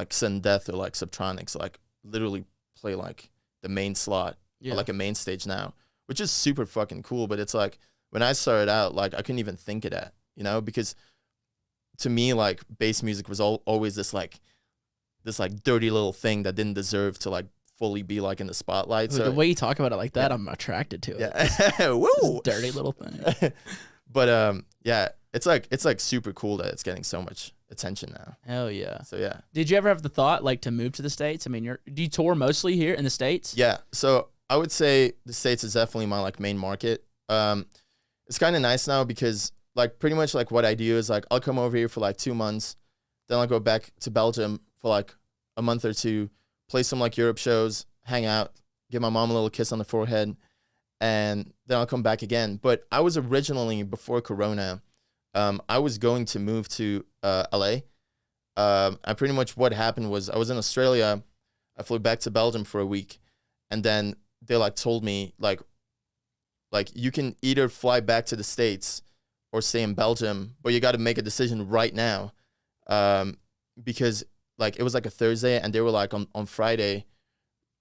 Sudden Death or like Subtronics like literally play like the main slot or like a main stage now, which is super fucking cool. But it's like when I started out, like I couldn't even think of that, you know, because to me like bass music was always this dirty little thing that didn't deserve to like fully be like in the spotlight. So The way you talk about it like that, I'm attracted to it. yeah, woo, This dirty little thing. But yeah, it's like super cool that it's getting so much attention now. Hell yeah. So yeah. Did you ever have the thought like to move to the States? I mean, do you tour mostly here in the States? Yeah. So I would say the States is definitely my like main market. It's kind of nice now because like pretty much like what I do is like I'll come over here for like 2 months, then I'll go back to Belgium for like a month or two, play some like Europe shows, hang out, give my mom a little kiss on the forehead, and then I'll come back again. But I was originally, before Corona, I was going to move to LA. And pretty much what happened was I was in Australia, I flew back to Belgium for a week, and then they like told me like you can either fly back to the States or stay in Belgium, but you got to make a decision right now, because like it was like a Thursday, and they were like on Friday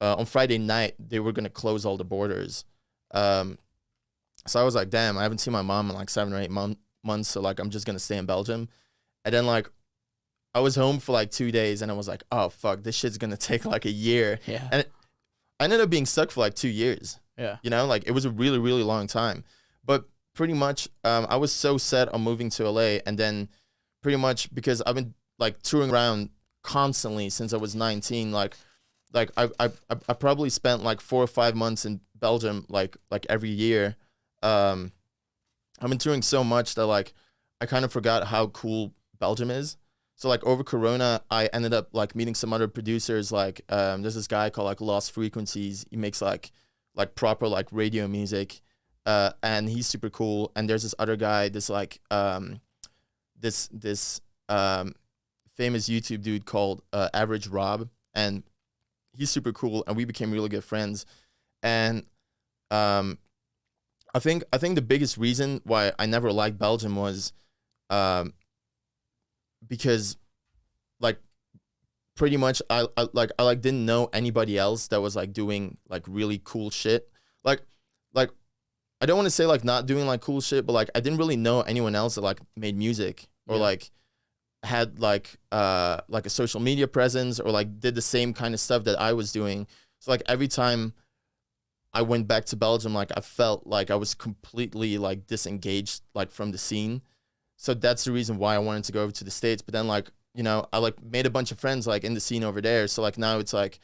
night they were gonna close all the borders. So I was like, damn, I haven't seen my mom in like 7 or 8 months, so like I'm just gonna stay in Belgium. And then like I was home for like 2 days, and I was like, oh fuck, this shit's gonna take like a year. Yeah. And I ended up being stuck for like 2 years. Yeah. You know, like it was a really, really long time. But pretty much, I was so set on moving to LA, and then pretty much because I've been like touring around constantly since I was 19, like I probably spent like 4 or 5 months in Belgium, like every year. I've been touring so much that like I kind of forgot how cool Belgium is. So like over Corona, I ended up like meeting some other producers. Like there's this guy called like Lost Frequencies. He makes like proper like radio music, and he's super cool. And there's this other guy, this like this famous YouTube dude called Average Rob, and he's super cool. And we became really good friends. And I think the biggest reason why I never liked Belgium was because like pretty much I didn't know anybody else that was like doing like really cool shit. like I don't want to say like not doing like cool shit, but like I didn't really know anyone else that like made music or like had like a social media presence or like did the same kind of stuff that I was doing. So like every time I went back to Belgium, like I felt like I was completely like disengaged like from the scene. So that's the reason why I wanted to go over to the States. But then like, you know, I like made a bunch of friends like in the scene over there. So like now it's like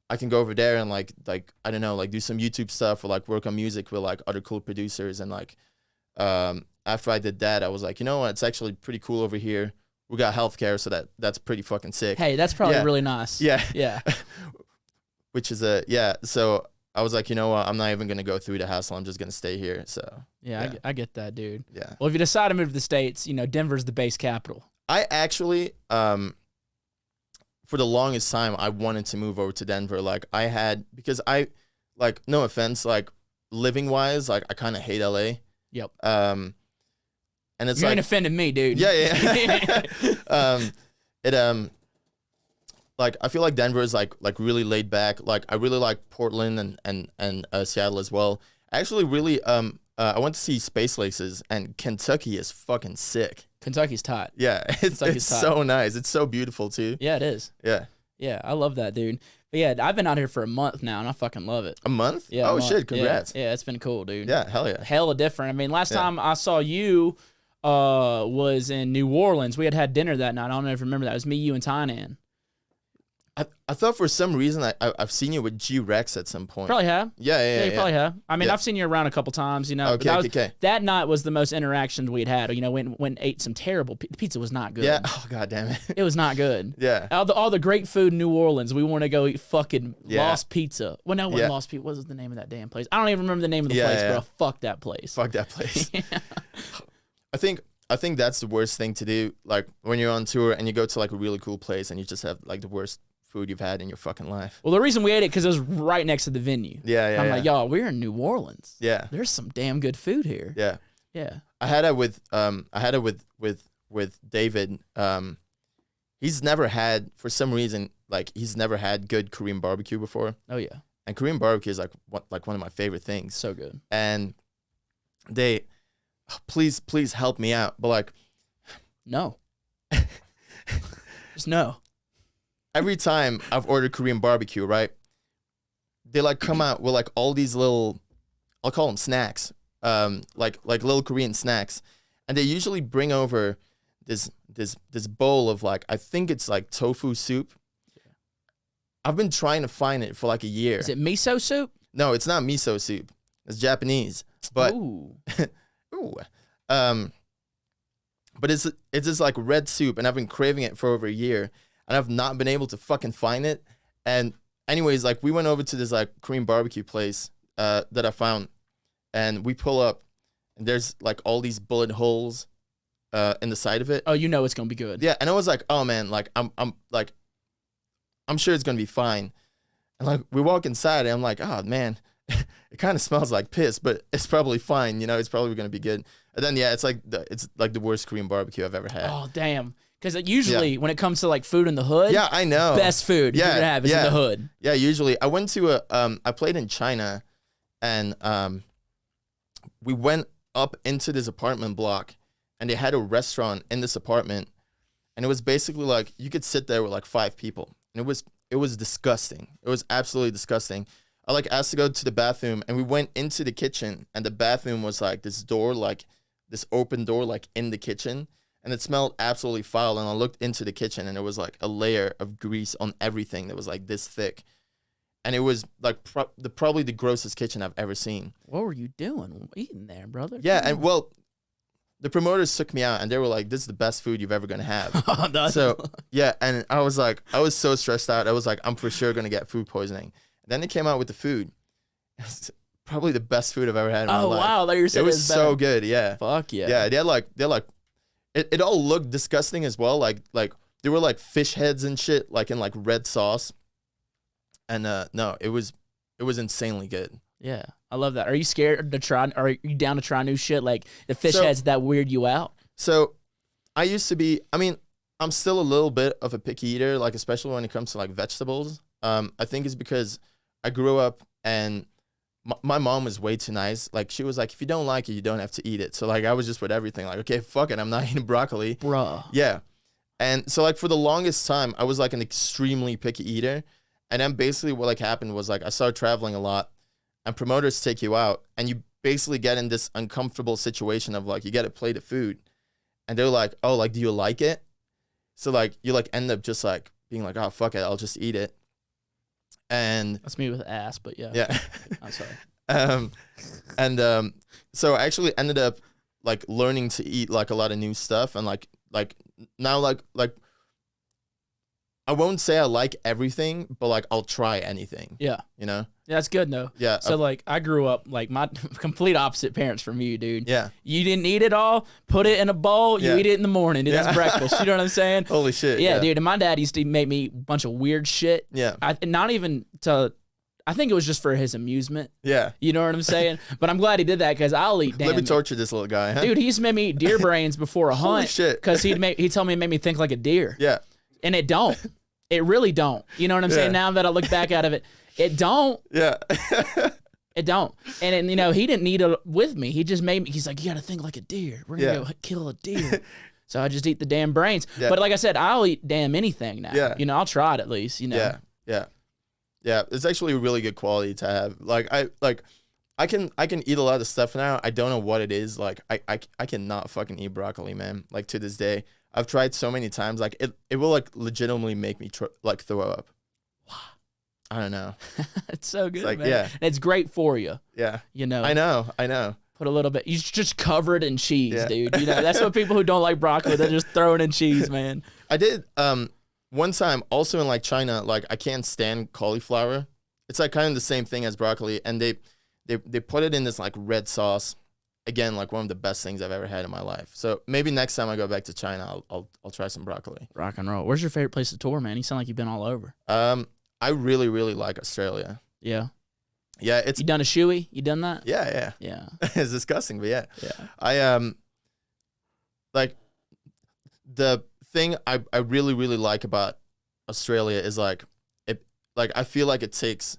I can go over there and like I don't know, like do some YouTube stuff or like work on music with like other cool producers. And like after I did that, I was like, you know what, it's actually pretty cool over here. We got healthcare, so that's pretty fucking sick. Hey, that's probably really nice. Yeah. Yeah. Which is so I was like, you know what, I'm not even gonna go through the hassle. I'm just gonna stay here. So yeah. I get that, dude. Yeah. Well, if you decide to move to the States, you know, Denver's the base capital. I actually, for the longest time, I wanted to move over to Denver. Like I had, because I, like, no offense, like living wise, like I kind of hate LA. Yep. And it's you like ain't offending me, dude. Yeah. Like I feel like Denver is like really laid back. Like I really like Portland and Seattle as well. I actually really I went to see Space Laces, and Kentucky is fucking sick. Kentucky's tight. Yeah, it's tight. so nice. It's so beautiful too. Yeah, it is. Yeah. Yeah, I love that, dude. But yeah, I've been out here for a month now, and I fucking love it. A month? Yeah. Oh shit! Congrats. Yeah, it's been cool, dude. Yeah, hell yeah. Hella different. I mean, last time I saw you was in New Orleans. We had dinner that night. I don't know if you remember that. It was me, you, and Tynan. I thought for some reason I've seen you with G Rex at some point. Probably have. Yeah, You probably have. I mean, Yeah. I've seen you around a couple times, you know. Okay, but that night was the most interactions we'd had. You know, when ate some terrible pizza was not good. Yeah. Oh god damn it. It was not good. Yeah. All the great food in New Orleans. We want to go eat fucking Yeah. Lost Pizza. Well, no, it wasn't Yeah. Lost Pizza. What was the name of that damn place? I don't even remember the name of the place, Yeah. bro. Fuck that place. Fuck that place. I think that's the worst thing to do. Like when you're on tour and you go to like a really cool place and you just have like the worst food you've had in your fucking life. Well, the reason we ate it because it was right next to the venue. Yeah. I'm like, y'all, we're in New Orleans. Yeah. There's some damn good food here. Yeah. Yeah. I had it with David. He's never had, for some reason, like he's never had good Korean barbecue before. Oh yeah. And Korean barbecue is like one of my favorite things. So good. And they, please help me out. But like, No. Just no. every time I've ordered Korean barbecue, right? They like come out with like all these little, I'll call them snacks, like little Korean snacks, and they usually bring over this bowl of like, I think it's like tofu soup. I've been trying to find it for like a year. Is it miso soup? No, it's not miso soup. It's Japanese, but Ooh. ooh, but it's this like red soup, and I've been craving it for over a year. And I've not been able to fucking find it. And anyways, like we went over to this like Korean barbecue place that I found, and we pull up, and there's like all these bullet holes in the side of it. Oh, you know it's gonna be good. Yeah, and I was like, oh man, like I'm sure it's gonna be fine. And like we walk inside, and I'm like, oh man, it kind of smells like piss, but it's probably fine. You know, it's probably gonna be good. And then it's like the worst Korean barbecue I've ever had. Oh damn. Because usually when it comes to like food in the hood, Yeah, I know. best food you're gonna have is in the hood. Yeah, usually I went to I played in China, and we went up into this apartment block, and they had a restaurant in this apartment, and it was basically like you could sit there with like 5 people, and it was disgusting. It was absolutely disgusting. I like asked to go to the bathroom, and we went into the kitchen, and the bathroom was like this door, like this open door, like in the kitchen. And it smelled absolutely foul. And I looked into the kitchen, and there was like a layer of grease on everything that was like this thick. And it was like probably the grossest kitchen I've ever seen. What were you doing eating there, brother? Yeah, and well, the promoters took me out, and they were like, "This is the best food you've ever gonna have." So yeah, and I was so stressed out. I was like, I'm for sure gonna get food poisoning. And then they came out with the food. It's probably the best food I've ever had in my life. Oh wow, you're saying it was so good. Yeah. Fuck yeah. Yeah, they're like. It all looked disgusting as well. Like there were like fish heads and shit, like in like red sauce. And no, it was insanely good. Yeah, I love that. Are you scared to try? Are you down to try new shit? Like the fish heads that weird you out? So, I used to be. I mean, I'm still a little bit of a picky eater, like especially when it comes to like vegetables. I think it's because I grew up and my mom was way too nice. Like she was like, if you don't like it, you don't have to eat it. So like I was just with everything. Like, okay, fuck it, I'm not eating broccoli. Bruh. Yeah. And so like for the longest time, I was like an extremely picky eater. And then basically what like happened was like I started traveling a lot, and promoters take you out, and you basically get in this uncomfortable situation of like you get a plate of food, and they're like, oh, like do you like it? So like you like end up just like being like, oh fuck it, I'll just eat it. And That's me with ass, but yeah. yeah. I'm sorry. So I actually ended up like learning to eat like a lot of new stuff, and like now like I won't say I like everything, but like I'll try anything. Yeah. You know? Yeah, that's good though. Yeah. So like I grew up like my complete opposite parents from you, dude. Yeah. You didn't eat it all, put it in a bowl, you Yeah. eat it in the morning, dude. Yeah. That's breakfast. You know what I'm saying? Holy shit. Yeah, dude. And my dad used to make me eat a bunch of weird shit. Yeah. I think it was just for his amusement. Yeah. You know what I'm saying? But I'm glad he did that because I'll eat damn. Let me torture this little guy, huh? Dude, he used to make me eat deer brains before a Holy hunt. shit. Because he'd tell me it made me think like a deer. Yeah. And it don't. It really don't. You know what I'm saying? Yeah. Now that I look back out of it, it don't. Yeah. It don't. And you know, he didn't eat it with me. He just made me. He's like, you got to think like a deer. We're gonna Yeah. go kill a deer. So I just eat the damn brains. Yeah. But like I said, I'll eat damn anything now. Yeah. You know, I'll try it at least. You know. Yeah. Yeah. Yeah. It's actually a really good quality to have. Like I can eat a lot of stuff now. I don't know what it is. Like I cannot fucking eat broccoli, man. Like to this day, I've tried so many times. Like it will like legitimately make me like throw up. I don't know. It's so good, like, man. yeah. And it's great for you. Yeah. You know. I know. Put a little bit. You just cover it in cheese, Yeah. dude. You know, that's what people who don't like broccoli, they're just throwing in cheese, man. I did one time also in like China. Like I can't stand cauliflower. It's like kind of the same thing as broccoli, and they put it in this like red sauce. Again, like one of the best things I've ever had in my life. So maybe next time I go back to China, I'll try some broccoli. Rock and roll. Where's your favorite place to tour, man? You sound like you've been all over. I really really like Australia. Yeah. Yeah, it's You done a shoey? You done that? yeah. Yeah. It's disgusting, but yeah. Yeah. I like the thing I really really like about Australia is like it like I feel like it takes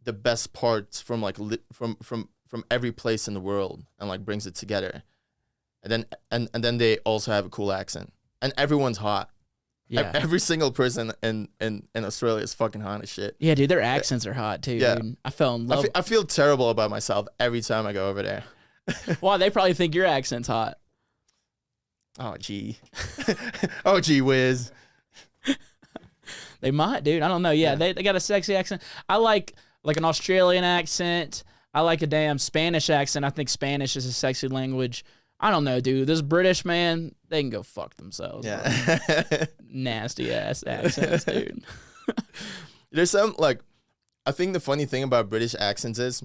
the best parts from like from every place in the world and like brings it together, and then they also have a cool accent, and everyone's hot. Yeah. Every single person in Australia is fucking hot as shit. Yeah, dude, their accents are hot too, Yeah. dude. I fell in love. I feel terrible about myself every time I go over there. Why? They probably think your accent's hot. Oh gee, oh gee whiz. They might, dude. I don't know. Yeah, Yeah. they got a sexy accent. I like an Australian accent. I like a damn Spanish accent. I think Spanish is a sexy language. I don't know, dude. This British man, they can go fuck themselves. Bro. Yeah. Nasty ass accents, dude. There's some like, I think the funny thing about British accents is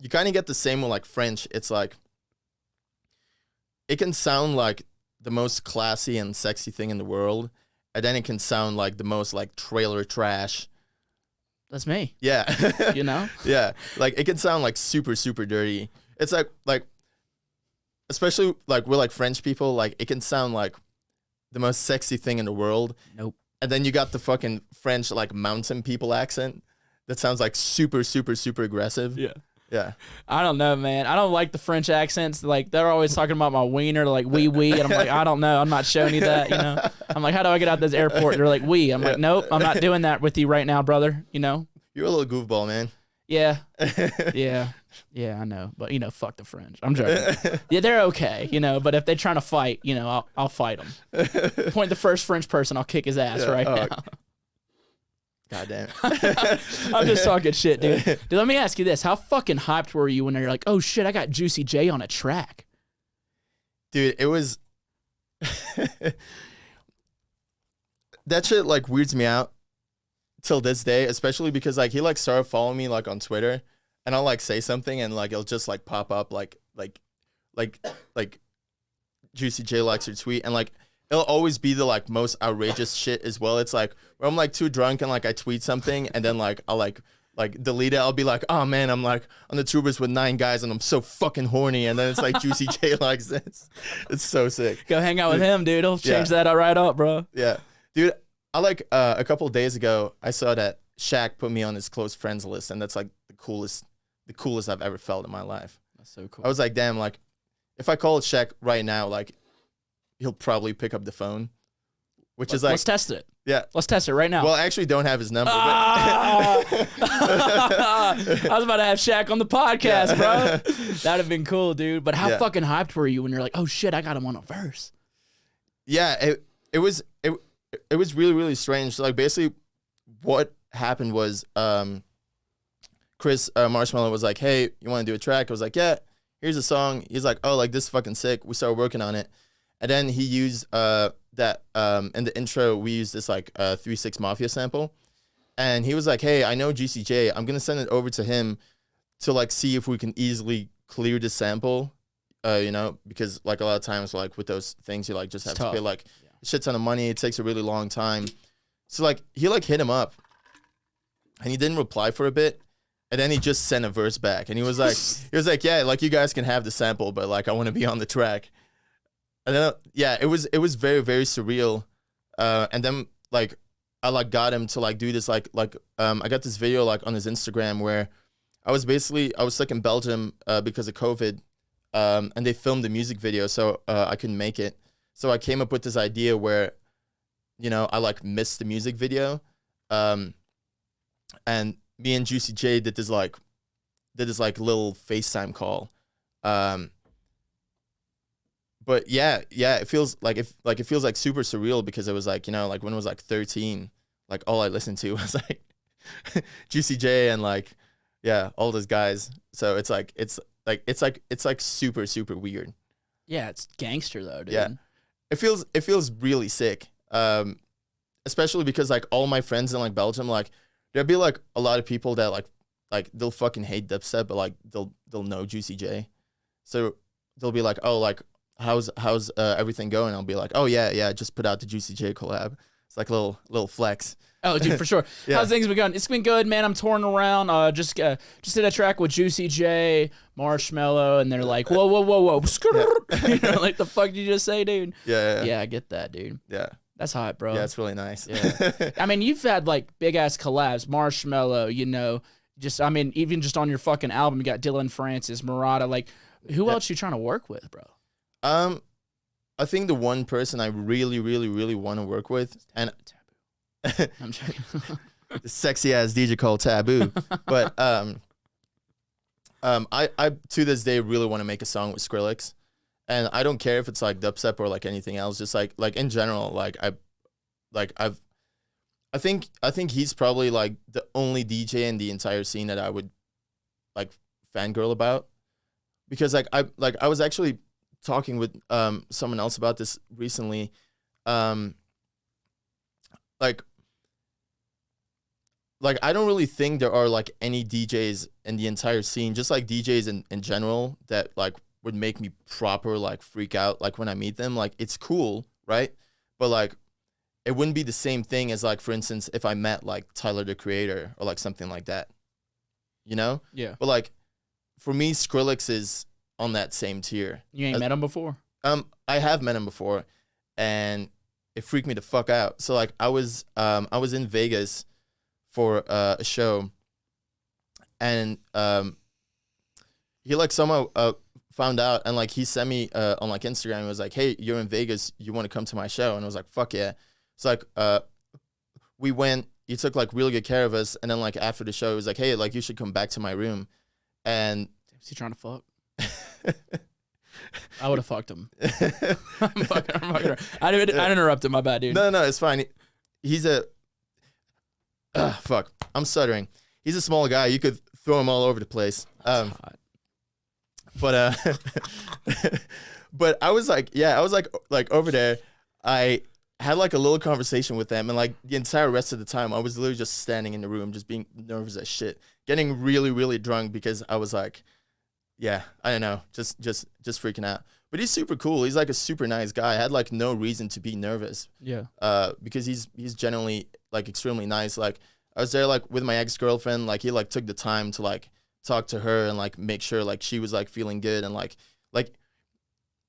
you kind of get the same with like French. It's like, it can sound like the most classy and sexy thing in the world, and then it can sound like the most like trailer trash. That's me. Yeah. You know? Yeah. Like it can sound like super, super dirty. It's like, especially like we're like French people, like it can sound like the most sexy thing in the world. Nope. And then you got the fucking French like mountain people accent that sounds like super, super, super aggressive. Yeah. Yeah. I don't know, man. I don't like the French accents. Like they're always talking about my wiener, like wee wee, and I'm like, I don't know. I'm not showing you that. You know. I'm like, how do I get out this airport? They're like, wee. I'm like, nope, I'm not doing that with you right now, brother. You know. You're a little goofball, man. Yeah. Yeah, I know. But, you know, fuck the French. I'm joking. Yeah, they're okay, you know, but if they're trying to fight, you know, I'll fight them. Point the first French person, I'll kick his ass right now. God damn. I'm just talking shit, dude. Dude, let me ask you this. How fucking hyped were you when you're like, oh, shit, I got Juicy J on a track? Dude, it was... that shit, like, weirds me out till this day, especially because, like, he, like, started following me, like, on Twitter, and I'll, like, say something, and, like, it'll just, like, pop up, like Juicy J likes your tweet, and, like, it'll always be the, like, most outrageous shit as well. It's, like, where I'm, like, too drunk, and, like, I tweet something, and then, like, I'll, like, delete it. I'll be like, oh, man, I'm, like, on the tubers with 9 guys, and I'm so fucking horny, and then it's, like, Juicy J likes this. It's so sick. Go hang out with him, dude. He'll change Yeah. that right up, bro. Yeah. Dude, I like a couple days ago, I saw that Shaq put me on his close friends list, and that's like the coolest I've ever felt in my life. That's so cool. I was like, damn, like if I call Shaq right now, like he'll probably pick up the phone, which is like, let's test it. yeah. Let's test it right now. Well, I actually don't have his number. I was about to have Shaq on the podcast, bro. That'd have been cool, dude. But how fucking hyped were you when you're like, oh shit, I got him on a verse? Yeah, it was really, really strange. So, like basically what happened was Chris Marshmallow was like, hey, you want to do a track? I was like, yeah, here's a song. He's like, oh, like this is fucking sick. We started working on it. And then he used that in the intro, we used this like 3-6 Mafia sample. And he was like, hey, I know GCJ. I'm going to send it over to him to like see if we can easily clear the sample, you know, because like a lot of times like with those things, you like just have to pay like a shit ton of money. It takes a really long time. So like he like hit him up and he didn't reply for a bit. And then he just sent a verse back. And he was like, yeah, like you guys can have the sample, but like I want to be on the track. And then, yeah, it was very, very surreal. And then like I like got him to like do this I got this video like on his Instagram where I was stuck in Belgium because of COVID, and they filmed the music video, so I couldn't make it. So I came up with this idea where, you know, I like missed the music video, and me and Juicy J did this little FaceTime call. But yeah, it feels like super surreal because it was like, you know, like when I was like 13, like all I listened to was like Juicy J and like, yeah, all those guys. So it's like super, super weird. Yeah, it's gangster though, dude. Yeah. It feels really sick. Especially because like all my friends in like Belgium, like there'll be like a lot of people that like they'll fucking hate dubstep, but like they'll know Juicy J. So they'll be like, oh, like how's everything going? I'll be like, oh yeah, just put out the Juicy J collab. It's like a little flex. Oh, dude, for sure. Yeah. How's things been going? It's been good, man. I'm touring around. Just did a track with Juicy J, Marshmallow, and they're like, whoa. You know, like the fuck did you just say, dude? Yeah, I get that, dude. yeah. That's hot, bro. Yeah, it's really nice. Yeah. I mean, you've had like big ass collabs, Marshmallow, you know, even just on your fucking album, you got Dylan Francis, Murata. Like, who else you trying to work with, bro? I think the one person I really, really, really want to work with, and I'm joking. the sexy ass DJ called TVBOO, but I to this day really want to make a song with Skrillex, and I don't care if it's like dubstep or like anything else, just like in general, I think he's probably like the only DJ in the entire scene that I would like fangirl about, because like I was actually talking with someone else about this recently. Like I don't really think there are like any DJs in the entire scene, just like DJs in general, that like would make me proper like freak out like when I meet them. Like it's cool, right? But like it wouldn't be the same thing as like, for instance, if I met like Tyler the Creator or like something like that, you know? Yeah. But like for me, Skrillex is on that same tier. You ain't met him before? I have met him before, and it freaked me the fuck out. So like I was in Vegas for a show, and he like somehow found out, and like he sent me on like Instagram and was like, hey, you're in Vegas, you want to come to my show? And I was like, fuck yeah. So like we went, he took like really good care of us, and then like after the show he was like, hey, like you should come back to my room. And is he trying to fuck? I would have fucked him. I'm fucking I interrupted, my bad, dude. No, it's fine. He's a fuck. I'm stuttering. He's a small guy. You could throw him all over the place. Hot. But but I was like over there. I had like a little conversation with them, and like the entire rest of the time, I was literally just standing in the room, just being nervous as shit, getting really, really drunk because I was like, yeah, I don't know, just freaking out. But he's super cool. He's like a super nice guy. I had like no reason to be nervous. Yeah. Because he's generally like extremely nice. Like I was there like with my ex-girlfriend. Like he like took the time to like talk to her and like make sure like she was like feeling good, and like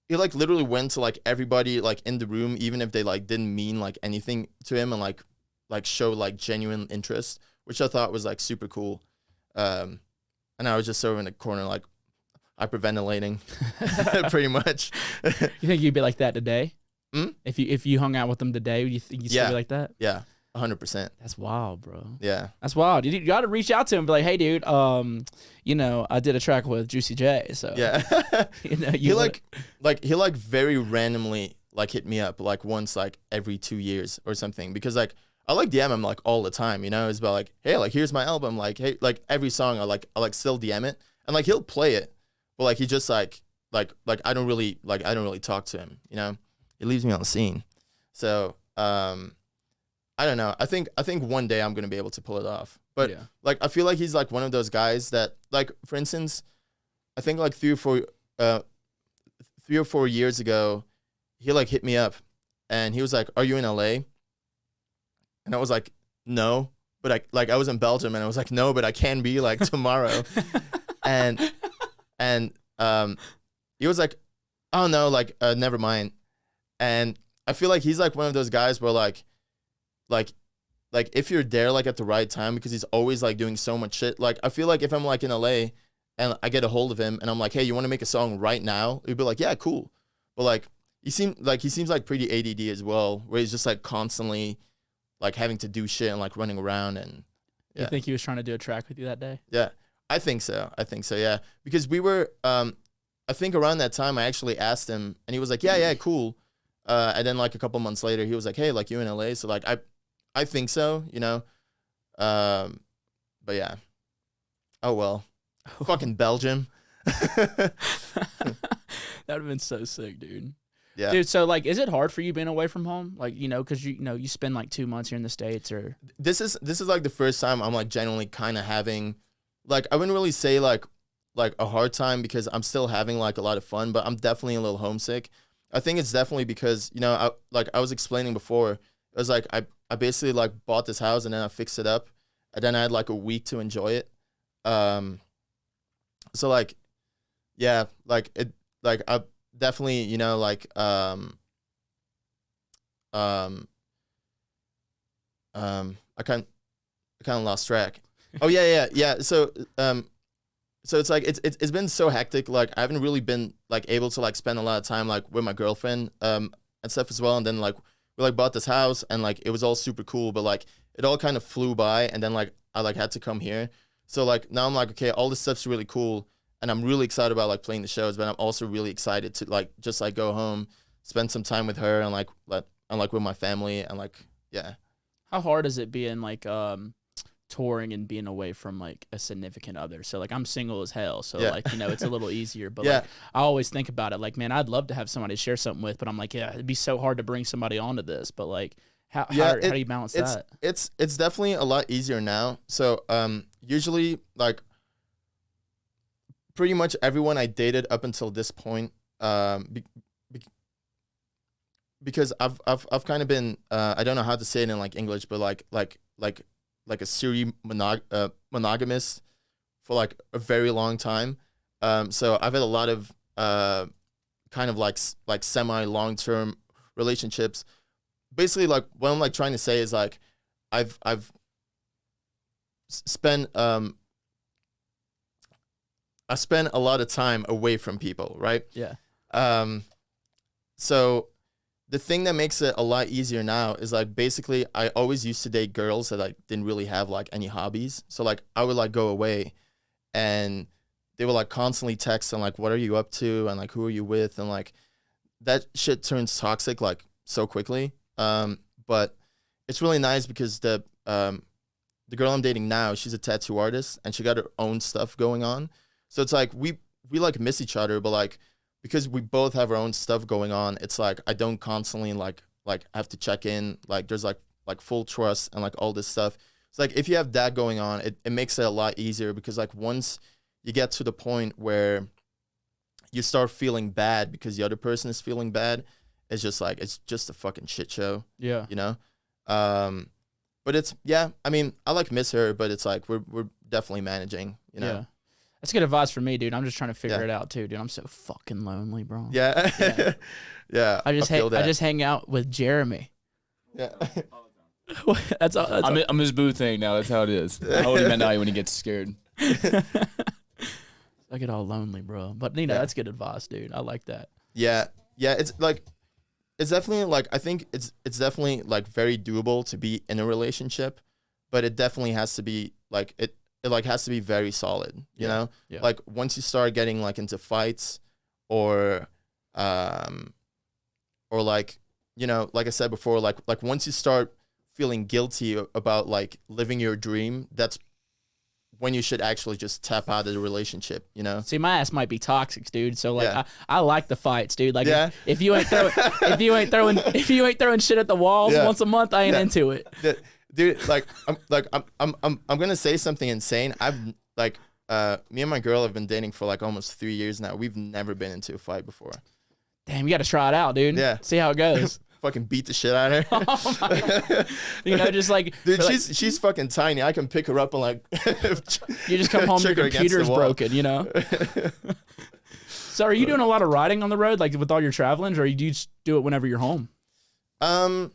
he like literally went to like everybody like in the room, even if they like didn't mean like anything to him, and like show like genuine interest, which I thought was like super cool. and I was just sort of in the corner, like hyperventilating, pretty much. You think you'd be like that today? Hmm? If you hung out with them today, would you think you'd still be like that? Yeah, 100%. That's wild, bro. Yeah. That's wild. You got to reach out to him and be like, hey, dude, you know, I did a track with Juicy J. So, Yeah. you know, He very randomly like hit me up like once like every 2 years or something, because like I like DM him like all the time, you know. It's about like, hey, like here's my album, like hey, like every song I still DM it, and like he'll play it, but like he just like I don't really talk to him, you know. He leaves me on the scene. So I don't know. I think one day I'm gonna be able to pull it off. But Yeah. like I feel like he's like one of those guys that, like, for instance, I think like 3 or 4 years ago, he like hit me up and he was like, "Are you in LA?" And I was like, "No." But I was in Belgium and I was like, "No, but I can be like tomorrow." and he was like, "Oh no, like never mind." And I feel like he's like one of those guys where like if you're there like at the right time, because he's always like doing so much shit. Like I feel like if I'm like in LA and I get a hold of him and I'm like, "Hey, you want to make a song right now?" He'd be like, "Yeah, cool." But like he seems like pretty ADD as well, where he's just like constantly like having to do shit and like running around. And yeah. You think he was trying to do a track with you that day? Yeah, I think so. Yeah, because we were I think around that time I actually asked him and he was like, yeah, cool. And then like a couple months later, he was like, "Hey, like you in LA?" So like I think so, you know. But yeah. Oh well. Fucking Belgium. That would have been so sick, dude. Yeah. Dude, so like, is it hard for you being away from home? Like, you know, because you spend like 2 months here in the States, or This is like the first time I'm like genuinely kind of having, like, I wouldn't really say like a hard time, because I'm still having like a lot of fun, but I'm definitely a little homesick. I think it's definitely because, you know, I was explaining before, it was like I basically like bought this house and then I fixed it up, and then I had like a week to enjoy it. So like, yeah, like it, like I definitely, you know, like I kind of lost track. Oh yeah. So it's like it's been so hectic. Like I haven't really been like able to like spend a lot of time like with my girlfriend and stuff as well. And then like we like bought this house and like it was all super cool, but like it all kind of flew by. And then like I like had to come here. So like now I'm like, okay, all this stuff's really cool, and I'm really excited about like playing the shows, but I'm also really excited to like just like go home, spend some time with her and like with my family, and like, yeah. how hard is it being like touring and being away from like a significant other? So like I'm single as hell, so Yeah. like, you know, it's a little easier, but Yeah. like I always think about it like, man, I'd love to have somebody to share something with, but I'm like, yeah, it'd be so hard to bring somebody onto this, but like how do you balance that? It's definitely a lot easier now. So usually like pretty much everyone I dated up until this point, because I've kind of been I don't know how to say it in like English, but like a serial monogamous for like a very long time. So I've had a lot of kind of like semi long-term relationships. Basically, like what I'm like trying to say is like I've spent I spent a lot of time away from people, right? Yeah. So the thing that makes it a lot easier now is like basically I always used to date girls that like didn't really have like any hobbies. So like I would like go away and they would like constantly text and like, "What are you up to?" and like, "Who are you with?" and like that shit turns toxic like so quickly. But it's really nice because the girl I'm dating now, she's a tattoo artist and she got her own stuff going on. So it's like we like miss each other, but like because we both have our own stuff going on, it's like I don't constantly like have to check in. Like there's like full trust and like all this stuff. It's like if you have that going on, it makes it a lot easier, because like once you get to the point where you start feeling bad because the other person is feeling bad, it's just like it's just a fucking shit show. Yeah. You know? But it's, yeah, I mean, I like miss her, but it's like we're definitely managing, you know? Yeah. That's good advice for me, dude. I'm just trying to figure Yeah. it out too, dude. I'm so fucking lonely, bro. Yeah. Yeah. Yeah. I feel that. just hang out with Jeremy. Yeah. That's all. I'm his boo thing now. That's how it is. I hold him at night when he gets scared. I get all lonely, bro. But you know, Yeah. that's good advice, dude. I like that. Yeah, it's like it's definitely like I think it's definitely like very doable to be in a relationship, but it definitely has to be like it like has to be very solid, you know? Yeah. Like once you start getting like into fights or like, you know, like I said before, like once you start feeling guilty about like living your dream, that's when you should actually just tap out of the relationship, you know? See, my ass might be toxic, dude. So like, Yeah. I like the fights, dude. Like, Yeah. if you ain't throwing shit at the walls Yeah. once a month, I ain't Yeah. into it. Dude, like I'm gonna say something insane. I've like me and my girl have been dating for like almost 3 years now. We've never been into a fight before. Damn, you got to try it out, dude. Yeah. See how it goes. Fucking beat the shit out of her. Oh my God. You know, just like, Dude, like, she's fucking tiny. I can pick her up and like you just come home, your check her against the computer's wall. broken, you know? So are you doing a lot of riding on the road, like with all your travelings, or do you just do it whenever you're home? I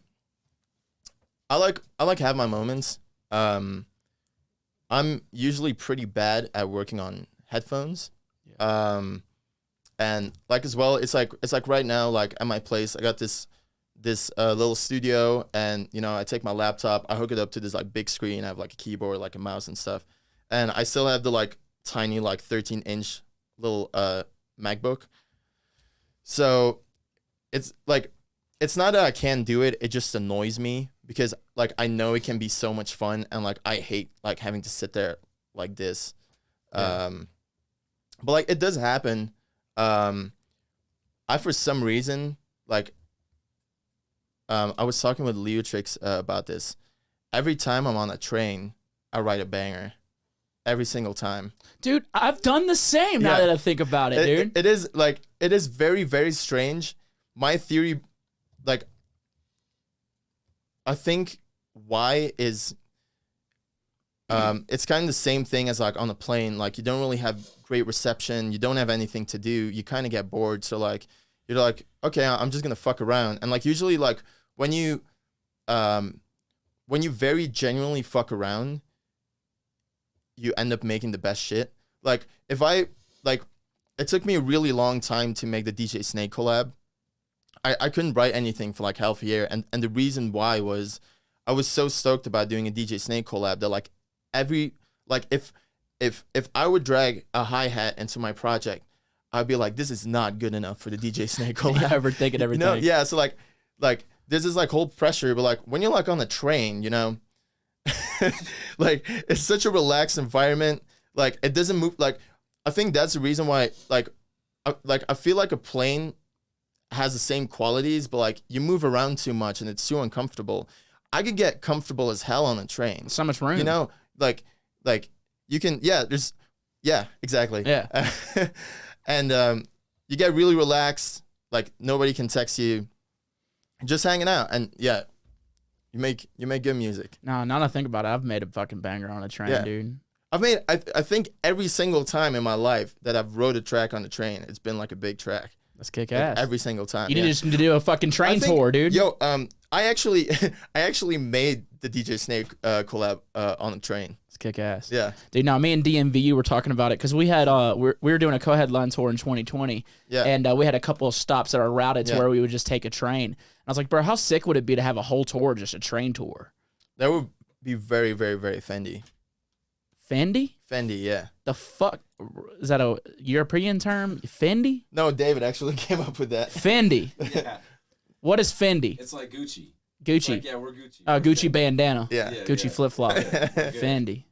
like have my moments. I'm usually pretty bad at working on headphones. And like as well, it's like right now, like at my place, I got this little studio, and you know, I take my laptop, I hook it up to this like big screen, I have like a keyboard, like a mouse and stuff, and I still have the like tiny like 13-inch little MacBook. So it's like, it's not that I can't do it, it just annoys me because like I know it can be so much fun, and like I hate like having to sit there like this. Yeah. But like it does happen. I for some reason like I was talking with Leotrix about this. Every time I'm on a train, I write a banger. Every single time. Dude, I've done the same now Yeah. that I think about it, dude. It is like, it is very, very strange. My theory, like, I think why is it's kind of the same thing as like on a plane. Like you don't really have great reception. You don't have anything to do. You kind of get bored. So like, you're like, okay, I'm just going to fuck around. And like, usually like when you very genuinely fuck around, you end up making the best shit. Like if I, like, it took me a really long time to make the DJ Snake collab. I couldn't write anything for like half a year. And the reason why was I was so stoked about doing a DJ Snake collab that like if I would drag a hi-hat into my project, I'd be like, this is not good enough for the DJ Snake collab. Yeah, overthinking everything. You know? Yeah, so like this is like whole pressure, but like when you're like on the train, you know, like it's such a relaxed environment. Like it doesn't move. Like I think that's the reason why I feel like a plane has the same qualities, but like you move around too much and it's too uncomfortable. I could get comfortable as hell on a train. So much room. You know, like you can, exactly. Yeah. And you get really relaxed. Like nobody can text you. Just hanging out, and yeah, you make good music. No, now that I think about it, I've made a fucking banger on a train, Yeah. dude. I've made I think every single time in my life that I've wrote a track on the train, it's been like a big track. Let's kick Like, ass. every single time. You yeah. just need to do a fucking I train think- tour, dude. Yo, I actually made the DJ Snake collab on the train. Let's kick ass. Yeah. Dude, now me and DMVU were talking about it because we had we were doing a co-headline tour in 2020, Yeah. and we had a couple of stops that are routed to Yeah. where we would just take a train. I was like, bro, how sick would it be to have a whole tour, just a train tour? That would be very, very, very Fendi. Fendi? Fendi, yeah. The fuck? Is that a European term? Fendi? No, David actually came up with that. Fendi. Yeah, What is Fendi? it's like Gucci. Gucci. Like, yeah, we're Gucci. Gucci bandana. Yeah. Yeah. Gucci flip flop. Fendi.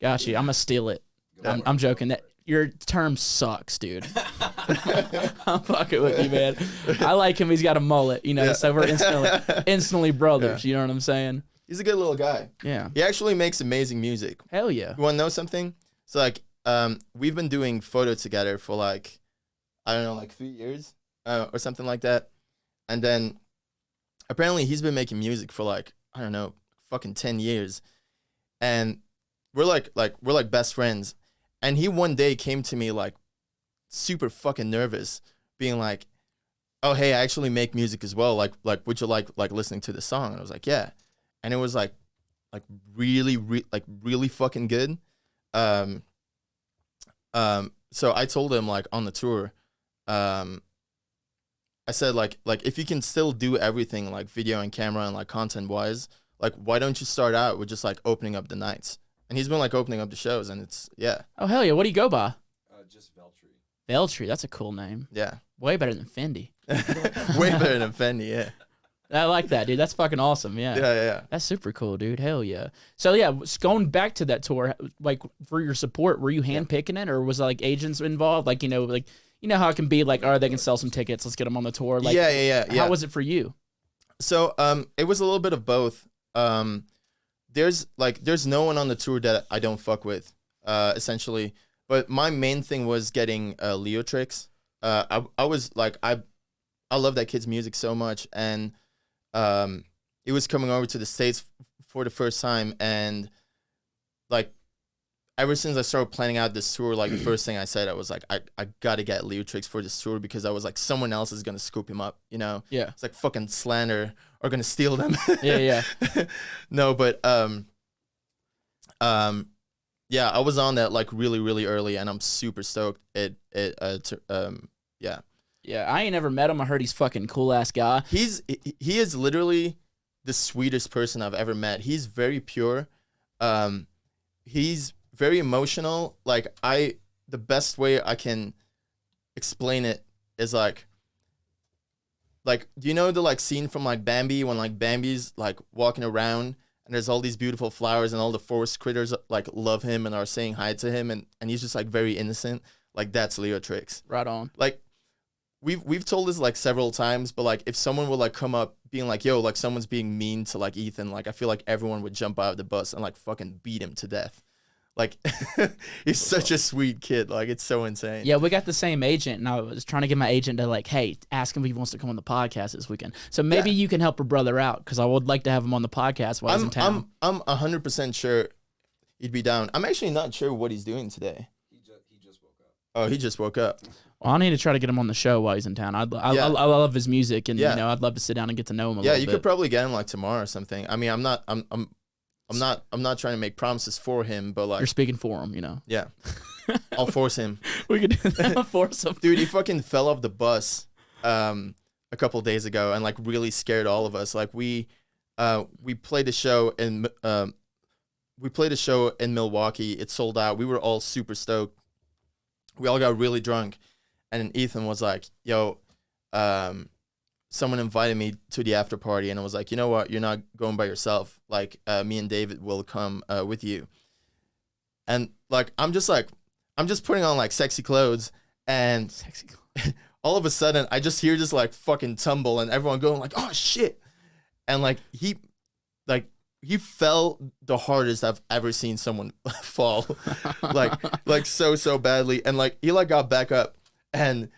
Got you. I'm gonna steal it. I'm joking. That your term sucks, dude. I'm fucking with you, man. I like him. He's got a mullet, you know. Yeah. So we're instantly brothers. You know what I'm saying? He's a good little guy. Yeah. He actually makes amazing music. Hell yeah. You want to know something? So like, we've been doing photo together for like, I don't know, like 3 years or something like that. And then apparently he's been making music for like, I don't know, fucking 10 years. And we're like best friends. And he one day came to me like super fucking nervous, being like, oh, hey, I actually make music as well. Like, would you like listening to the song? And I was like, yeah. And it was like really fucking good. So so I told him like on the tour, I said like if you can still do everything like video and camera and like content wise, like why don't you start out with just like opening up the nights? And he's been like opening up the shows, and it's Oh hell yeah! What do you go by? Just Veltri. Veltri. That's a cool name. yeah, Way better than Fendi. way better than Fendi. Yeah, I like that, dude. That's fucking awesome. Yeah. yeah. That's super cool, dude. Hell yeah. So yeah, going back to that tour, like for your support, were you handpicking it, or was like agents involved? Like you know how it can be like, all right, they can sell some tickets, let's get them on the tour. Like, yeah. How was it for you? So it was a little bit of both. There's no one on the tour that I don't fuck with, essentially. But my main thing was getting Leotrix. I was like I love that kid's music so much, and he was coming over to the States for the first time, and like ever since I started planning out this tour, like the first thing I said, I was like, I gotta get Leotrix for this tour, because I was like, someone else is gonna scoop him up, you know? Yeah. It's like fucking slander or gonna steal them. Yeah. No, but yeah, I was on that like really, really early, and I'm super stoked. Yeah. Yeah, I ain't ever met him. I heard he's fucking cool ass guy. He is literally the sweetest person I've ever met. He's very pure. He's very emotional. Like the best way I can explain it is like, do you know the like scene from like Bambi, when like Bambi's like walking around and there's all these beautiful flowers and all the forest critters like love him and are saying hi to him, and he's just like very innocent. Like that's Leotrix. Right on. Like we've told this like several times, but like if someone would like come up being like, yo, like someone's being mean to like Ethan, like I feel like everyone would jump out of the bus and like fucking beat him to death. Like he's such a sweet kid. Like it's so insane. Yeah, we got the same agent, and I was trying to get my agent to like, hey, ask him if he wants to come on the podcast this weekend. So maybe you can help a brother out, because I would like to have him on the podcast while he's in town. I'm 100% sure he'd be down. I'm actually not sure what he's doing today. He just woke up. Oh, he just woke up. Well, I need to try to get him on the show while he's in town. I love his music, and Yeah. you know, I'd love to sit down and get to know him a little bit. Yeah, you could probably get him like tomorrow or something. I mean, I'm not trying to make promises for him, but like You're speaking for him, you know. yeah, I'll force him. We could do that. Force him. Dude, he fucking fell off the bus a couple days ago and like really scared all of us. Like we played a show in Milwaukee. It sold out. We were all super stoked. We all got really drunk, and then Ethan was like, "Yo, someone invited me to the after party," and I was like, "You know what? You're not going by yourself. Like me and David will come with you." And like I'm just putting on like sexy clothes, and Sexy clothes. all of a sudden I just hear this like fucking tumble, and everyone going like, "Oh shit!" And like he fell the hardest I've ever seen someone fall, like so badly, and like he like got back up, and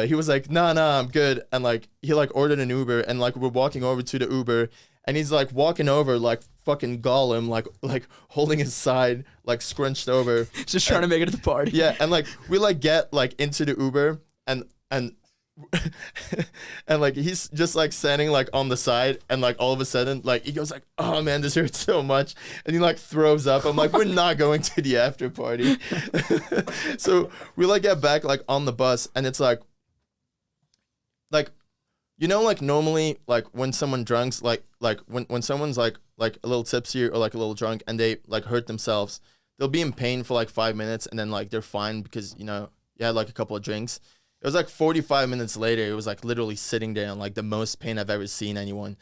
he was like, nah, I'm good, and like he like ordered an Uber, and like we're walking over to the Uber, and he's like walking over like fucking Gollum, like holding his side like scrunched over, Just trying to make it to the party. yeah, and like we like get like into the Uber, and and like he's just like standing like on the side, and like all of a sudden like he goes like, "Oh man, this hurts so much," and he like throws up. I'm like, we're not going to the after party. So we like get back like on the bus, and it's like you know, like normally like when someone drunks like when someone's like a little tipsy or like a little drunk and they like hurt themselves, they'll be in pain for like 5 minutes, and then like they're fine because, you know, you had like a couple of drinks. It was like 45 minutes later, it was like literally sitting there in like the most pain I've ever seen anyone.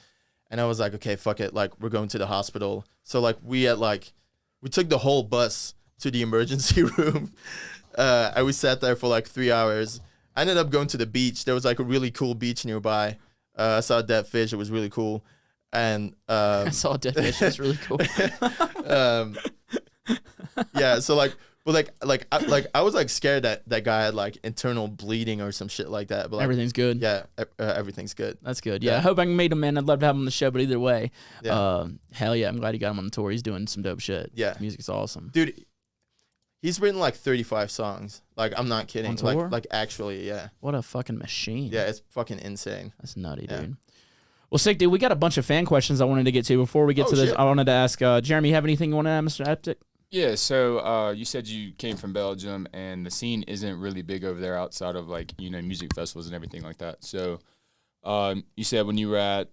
And I was like, okay, fuck it. Like we're going to the hospital. So like we took the whole bus to the emergency room. And we sat there for like 3 hours. I ended up going to the beach. There was like a really cool beach nearby. I saw a dead fish. It was really cool. And I saw a dead fish. It was really cool. yeah, so like, but I was like scared that that guy had like internal bleeding or some shit like that. But like, Everything's good. yeah, everything's good. That's good. Yeah, Yeah. I hope I can meet him, man. I'd love to have him on the show, but either way, Yeah. hell yeah, I'm glad you got him on the tour. He's doing some dope shit. Yeah. Music's awesome. Dude, he's written like 35 songs. Like I'm not kidding. On tour? Like actually, yeah. What a fucking machine. Yeah, it's fucking insane. That's nutty, Yeah. dude. Well, sick, dude. We got a bunch of fan questions I wanted to get to. Before we get Oh, to this, shit. I wanted to ask Jeremy, you have anything you want to add, Mr. Eptic? Yeah, so you said you came from Belgium, and the scene isn't really big over there outside of like music festivals and everything like that. So you said when you were at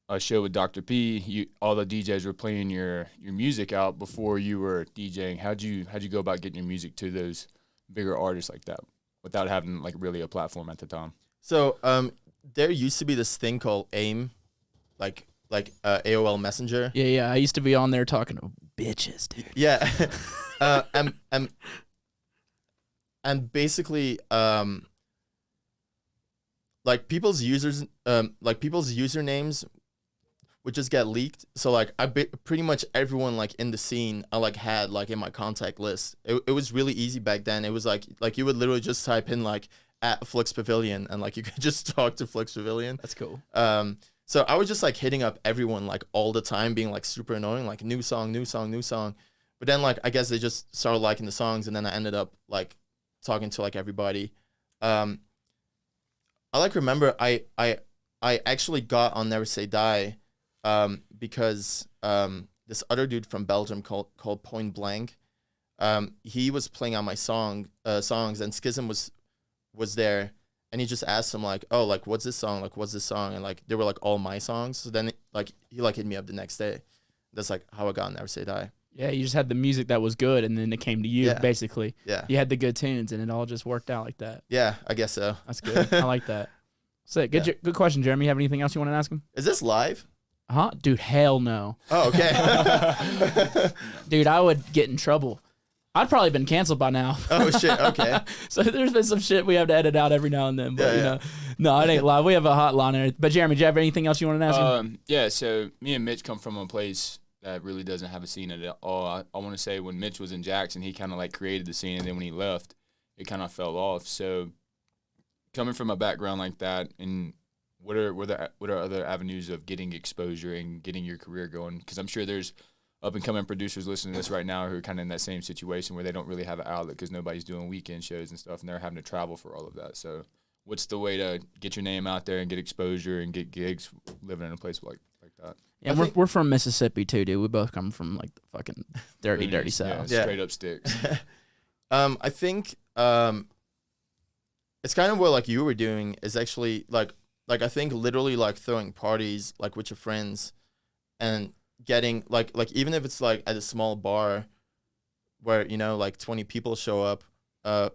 a show with Dr. P, all the DJs were playing your music out before you were DJing. How'd you go about getting your music to those bigger artists like that without having like really a platform at the time? So there used to be this thing called AIM, like AOL Messenger. Yeah. I used to be on there talking to bitches, dude. Yeah. And basically like people's usernames would just get leaked. So like pretty much everyone like in the scene I like had like in my contact list. It was really easy back then. It was like you would literally just type in like at Flux Pavilion and like you could just talk to Flux Pavilion. That's cool. So I was just like hitting up everyone like all the time, being like super annoying, like new song. But then like I guess they just started liking the songs, and then I ended up like talking to like everybody. I like remember I actually got on Never Say Die because this other dude from Belgium called Point Blank, he was playing on my songs, and Schism was there. And he just asked him like, oh, like, what's this song? Like, what's this song? And like, they were like all my songs. So then like, he like hit me up the next day. That's like how I got on Never Say Die. Yeah, you just had the music that was good, and then it came to you, basically. Yeah. You had the good tunes, and it all just worked out like that. Yeah, I guess so. That's good. I like that. So good question, Jeremy. You have anything else you want to ask him? Is this live? Huh? Dude, hell no. Oh, okay. Dude, I would get in trouble. I'd probably been canceled by now. Oh, shit. Okay. So there's been some shit we have to edit out every now and then. But, no, it ain't live. We have a hotline there. But, Jeremy, do you have anything else you want to ask him? Yeah, so me and Mitch come from a place that really doesn't have a scene at all. I want to say when Mitch was in Jackson, he kind of like created the scene, and then when he left, it kind of fell off. So coming from a background like that, and what are other avenues of getting exposure and getting your career going? Because I'm sure there's up-and-coming producers listening to this right now who are kind of in that same situation where they don't really have an outlet because nobody's doing weekend shows and stuff, and they're having to travel for all of that. So what's the way to get your name out there and get exposure and get gigs living in a place like that? Yeah, we're from Mississippi, too, dude. We both come from, like, the fucking dirty South. Yeah, straight up sticks. I think it's kind of what, like, you were doing is actually, like I think literally, like, throwing parties, like, with your friends and getting like even if it's like at a small bar where like 20 people show up or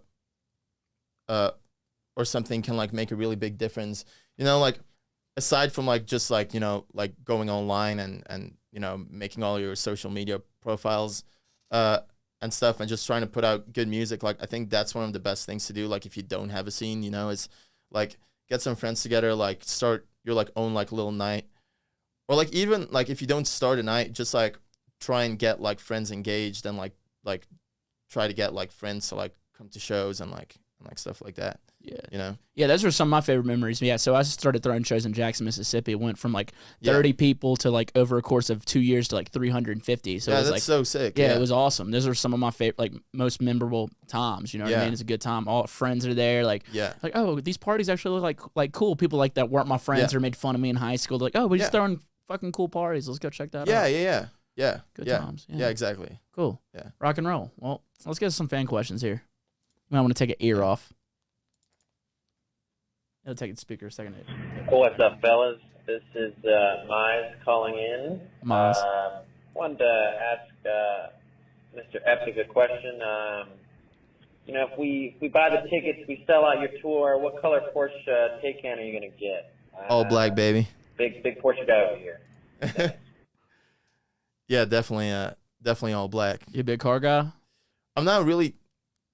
something can like make a really big difference, like aside from like just like like going online and making all your social media profiles and stuff and just trying to put out good music. Like I think that's one of the best things to do, like if you don't have a scene, is like get some friends together, like start your like own like little night. Or like even like if you don't start a night, just like try and get like friends engaged and like try to get like friends to like come to shows and like stuff like that. Yeah. Yeah, those were some of my favorite memories. Yeah, so I started throwing shows in Jackson, Mississippi. It went from like 30 people to like over a course of 2 years to like 350. So it was that's like so sick. Yeah, it was awesome. Those are some of my favorite, like most memorable times. You know what I mean? It's a good time. All friends are there. Like, like oh, these parties actually look like cool. People like that weren't my friends or made fun of me in high school. They're like, oh, we're just throwing fucking cool parties. Let's go check that out. Yeah. Good times. Yeah, exactly. Cool. Yeah. Rock and roll. Well, let's get some fan questions here. You might want to take an ear off. It'll take the speaker a second. What's up, fellas? This is Mize calling in. Mize. Wanted to ask Mr. Eptic a question. If we buy the tickets, we sell out your tour, what color Porsche Taycan are you going to get? All black, baby. Big Porsche guy over here. Yeah, definitely all black. You a big car guy? I'm not really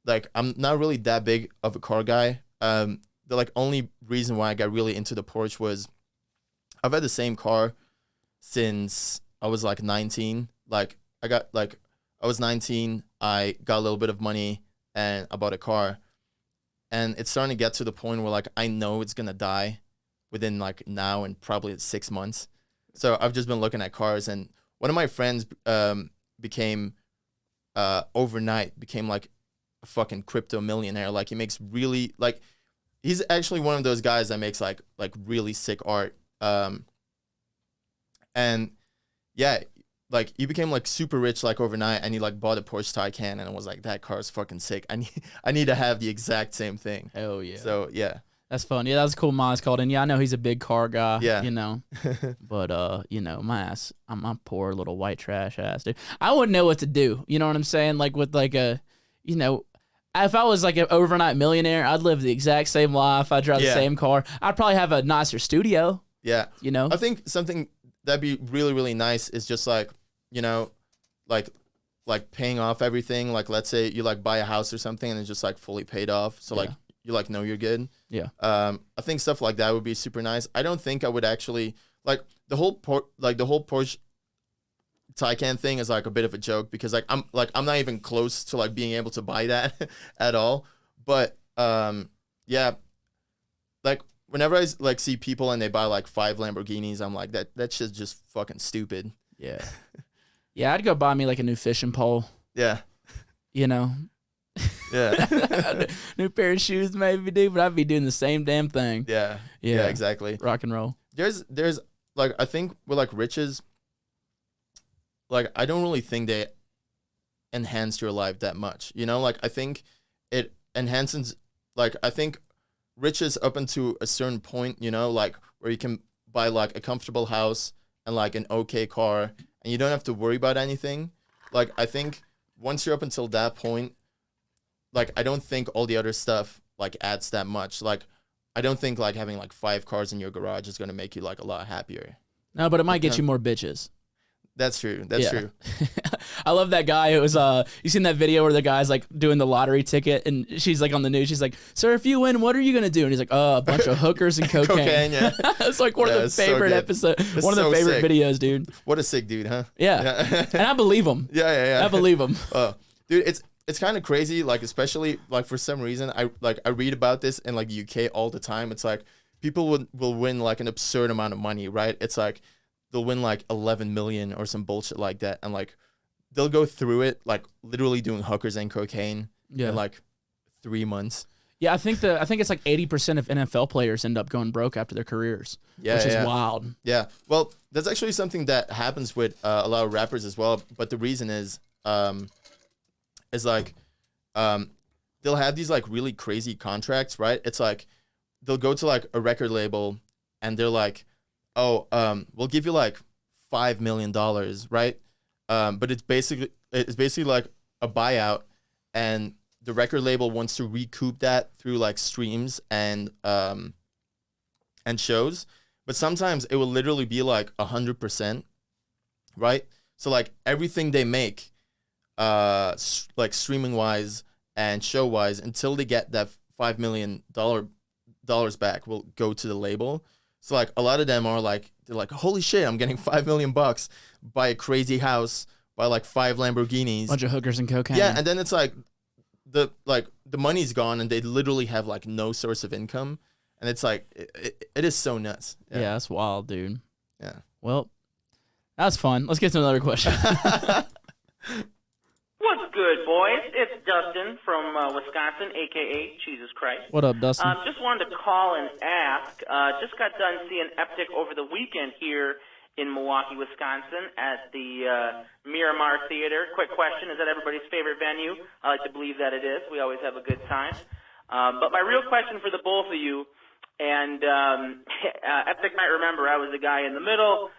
that big of a car guy. The like only reason why I got really into the Porsche was I've had the same car since I was like 19. Like I was 19, I got a little bit of money and I bought a car. And it's starting to get to the point where like I know it's gonna die within like now and probably 6 months. So I've just been looking at cars, and one of my friends became overnight became like a fucking crypto millionaire. Like he makes really like he's actually one of those guys that makes like really sick art. And yeah, like he became like super rich like overnight, and he like bought a Porsche Taycan, and I was like, that car is fucking sick. I need to have the exact same thing. Hell yeah. So yeah. That's fun. Yeah, that was cool. Miles called in. Yeah, I know he's a big car guy. Yeah. You know, but my ass, I'm my poor little white trash ass, dude. I wouldn't know what to do. You know what I'm saying? Like with like a, if I was like an overnight millionaire, I'd live the exact same life. I'd drive the same car. I'd probably have a nicer studio. Yeah. You know. I think something that'd be really, really nice is just like, like paying off everything. Like let's say you like buy a house or something and it's just like fully paid off. So like you like know you're good. Yeah. I think stuff like that would be super nice. I don't think I would actually like the whole Porsche Taycan thing is like a bit of a joke because I'm not even close to like being able to buy that at all. But yeah, like whenever I like see people and they buy like 5 Lamborghinis, I'm like that shit's just fucking stupid. Yeah. Yeah, I'd go buy me like a new fishing pole. Yeah. Yeah. New pair of shoes maybe, dude, but I'd be doing the same damn thing. Yeah, exactly. Rock and roll. There's like I think with like riches, like I don't really think they enhance your life that much. Like I think it enhances, like I think riches up until a certain point, like where you can buy like a comfortable house and like an okay car and you don't have to worry about anything. Like I think once you're up until that point, like I don't think all the other stuff like adds that much. Like I don't think like having like 5 cars in your garage is going to make you like a lot happier. No, but it might get you more bitches. That's true. That's true. I love that guy. It was you seen that video where the guy's like doing the lottery ticket and she's like on the news. She's like, "Sir, if you win, what are you gonna do?" And he's like, "A bunch of hookers and cocaine." Cocaine, yeah. It's like one of the favorite episodes. One of the favorite videos, dude. What a sick dude, huh? Yeah. And I believe him. Yeah. I believe him. Dude, it's kind of crazy. Like especially like for some reason, I read about this in like the UK all the time. It's like people will win like an absurd amount of money, right? It's like they'll win like 11 million or some bullshit like that, and like they'll go through it like literally doing hookers and cocaine in like 3 months. Yeah, I think it's like 80% of NFL players end up going broke after their careers, which is wild. Yeah, well, that's actually something that happens with a lot of rappers as well. But the reason is like they'll have these like really crazy contracts, right? It's like they'll go to like a record label and they're like, "Oh, we'll give you like $5 million, right?" But it's basically like a buyout, and the record label wants to recoup that through like streams and shows. But sometimes it will literally be like 100%, right? So like everything they make, like streaming wise and show wise, until they get that $5 million back, will go to the label. So like a lot of them are like, they're like, "Holy shit, I'm getting $5 million, buy a crazy house, buy like 5 Lamborghinis, bunch of hookers and cocaine." Yeah, and then it's like the money's gone and they literally have like no source of income, and it's like it is so nuts. Yeah, that's wild, dude. Yeah. Well, that's fun. Let's get to another question. What's good, boys? It's Dustin from Wisconsin, a.k.a. Jesus Christ. What up, Dustin? Just wanted to call and ask. Just got done seeing Eptic over the weekend here in Milwaukee, Wisconsin at the Miramar Theater. Quick question, is that everybody's favorite venue? I like to believe that it is. We always have a good time. But my real question for the both of you, and Eptic might remember I was the guy in the middle,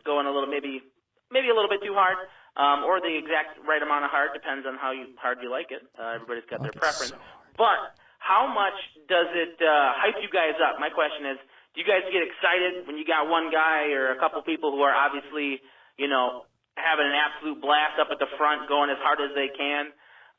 going a little maybe a little bit too hard. Or the exact right amount of hard, depends on how hard you like it. Everybody's got their preference. But how much does it hype you guys up? My question is, do you guys get excited when you got one guy or a couple people who are obviously, having an absolute blast up at the front, going as hard as they can?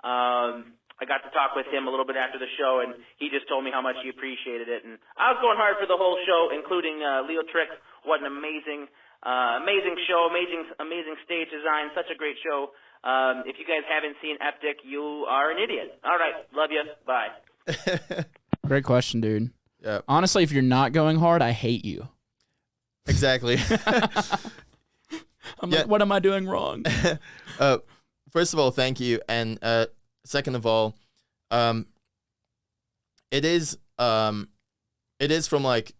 I got to talk with him a little bit after the show, and he just told me how much he appreciated it. And I was going hard for the whole show, including Leo Tricks. What an amazing show, amazing stage design, such a great show. If you guys haven't seen Eptic, you are an idiot. All right, love you. Bye. Great question, dude. Yeah. Honestly, if you're not going hard, I hate you. Exactly. I'm like, what am I doing wrong? First of all, thank you, and second of all, it is from like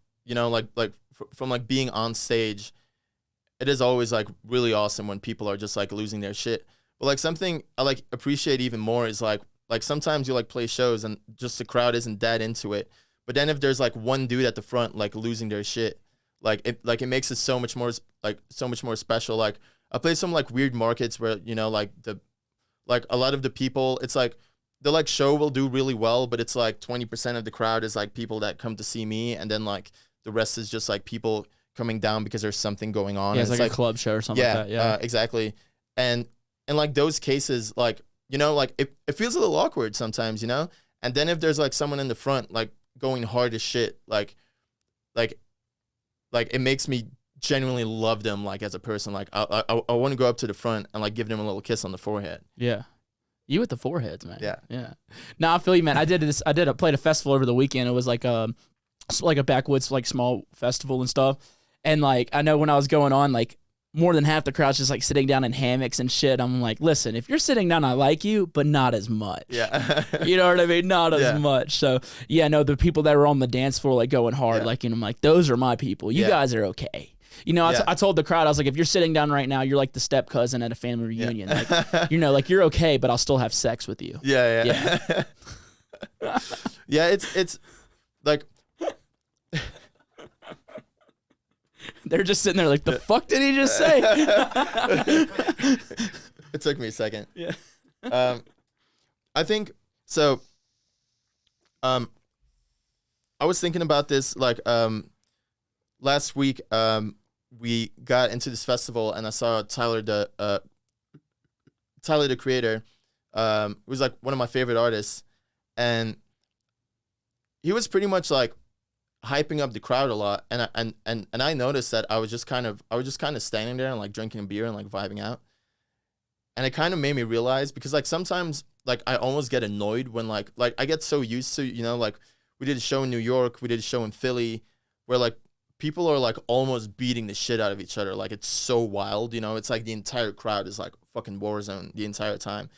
from like being on stage. it is always like really awesome when people are just like losing their shit. But like something I like appreciate even more is like sometimes you like play shows and just the crowd isn't that into it. But then if there's like one dude at the front like losing their shit, it makes it so much more special. Like I play some like weird markets where, you know, like a lot of the people, it's like the like show will do really well, but it's like 20% of the crowd is like people that come to see me, and then like the rest is just like people coming down because there's something going on. Yeah, and it's like a club show or something like that. Yeah, exactly. And like those cases, like, you know, like it feels a little awkward sometimes, you know? And then if there's like someone in the front like going hard as shit, like it makes me genuinely love them like as a person. Like I want to go up to the front and like give them a little kiss on the forehead. Yeah. You with the foreheads, man. Yeah. Yeah. No, I feel you, man. I played a festival over the weekend. It was like a backwoods, like small festival and stuff. And like, I know when I was going on, like more than half the crowd's just like sitting down in hammocks and shit. I'm like, listen, if you're sitting down, I like you, but not as much. Yeah. You know what I mean? Not as much. So yeah, no, the people that were on the dance floor, like going hard, like, you know, I'm like, those are my people. You guys are okay. You know, I told the crowd, I was like, if you're sitting down right now, you're like the step cousin at a family reunion. Like, you know, like you're okay, but I'll still have sex with you. Yeah. Yeah, it's like they're just sitting there like, the fuck did he just say? It took me a second. Yeah. I think so. I was thinking about this like last week. We got into this festival and I saw Tyler the Creator, who was like one of my favorite artists, and he was pretty much like hyping up the crowd a lot, and I noticed that I was just kind of standing there and like drinking a beer and like vibing out, and it kind of made me realize, because like sometimes like I almost get annoyed when like I get so used to, you know, like we did a show in New York, we did a show in Philly, where like people are like almost beating the shit out of each other. Like it's so wild, you know, it's like the entire crowd is like fucking war zone the entire time.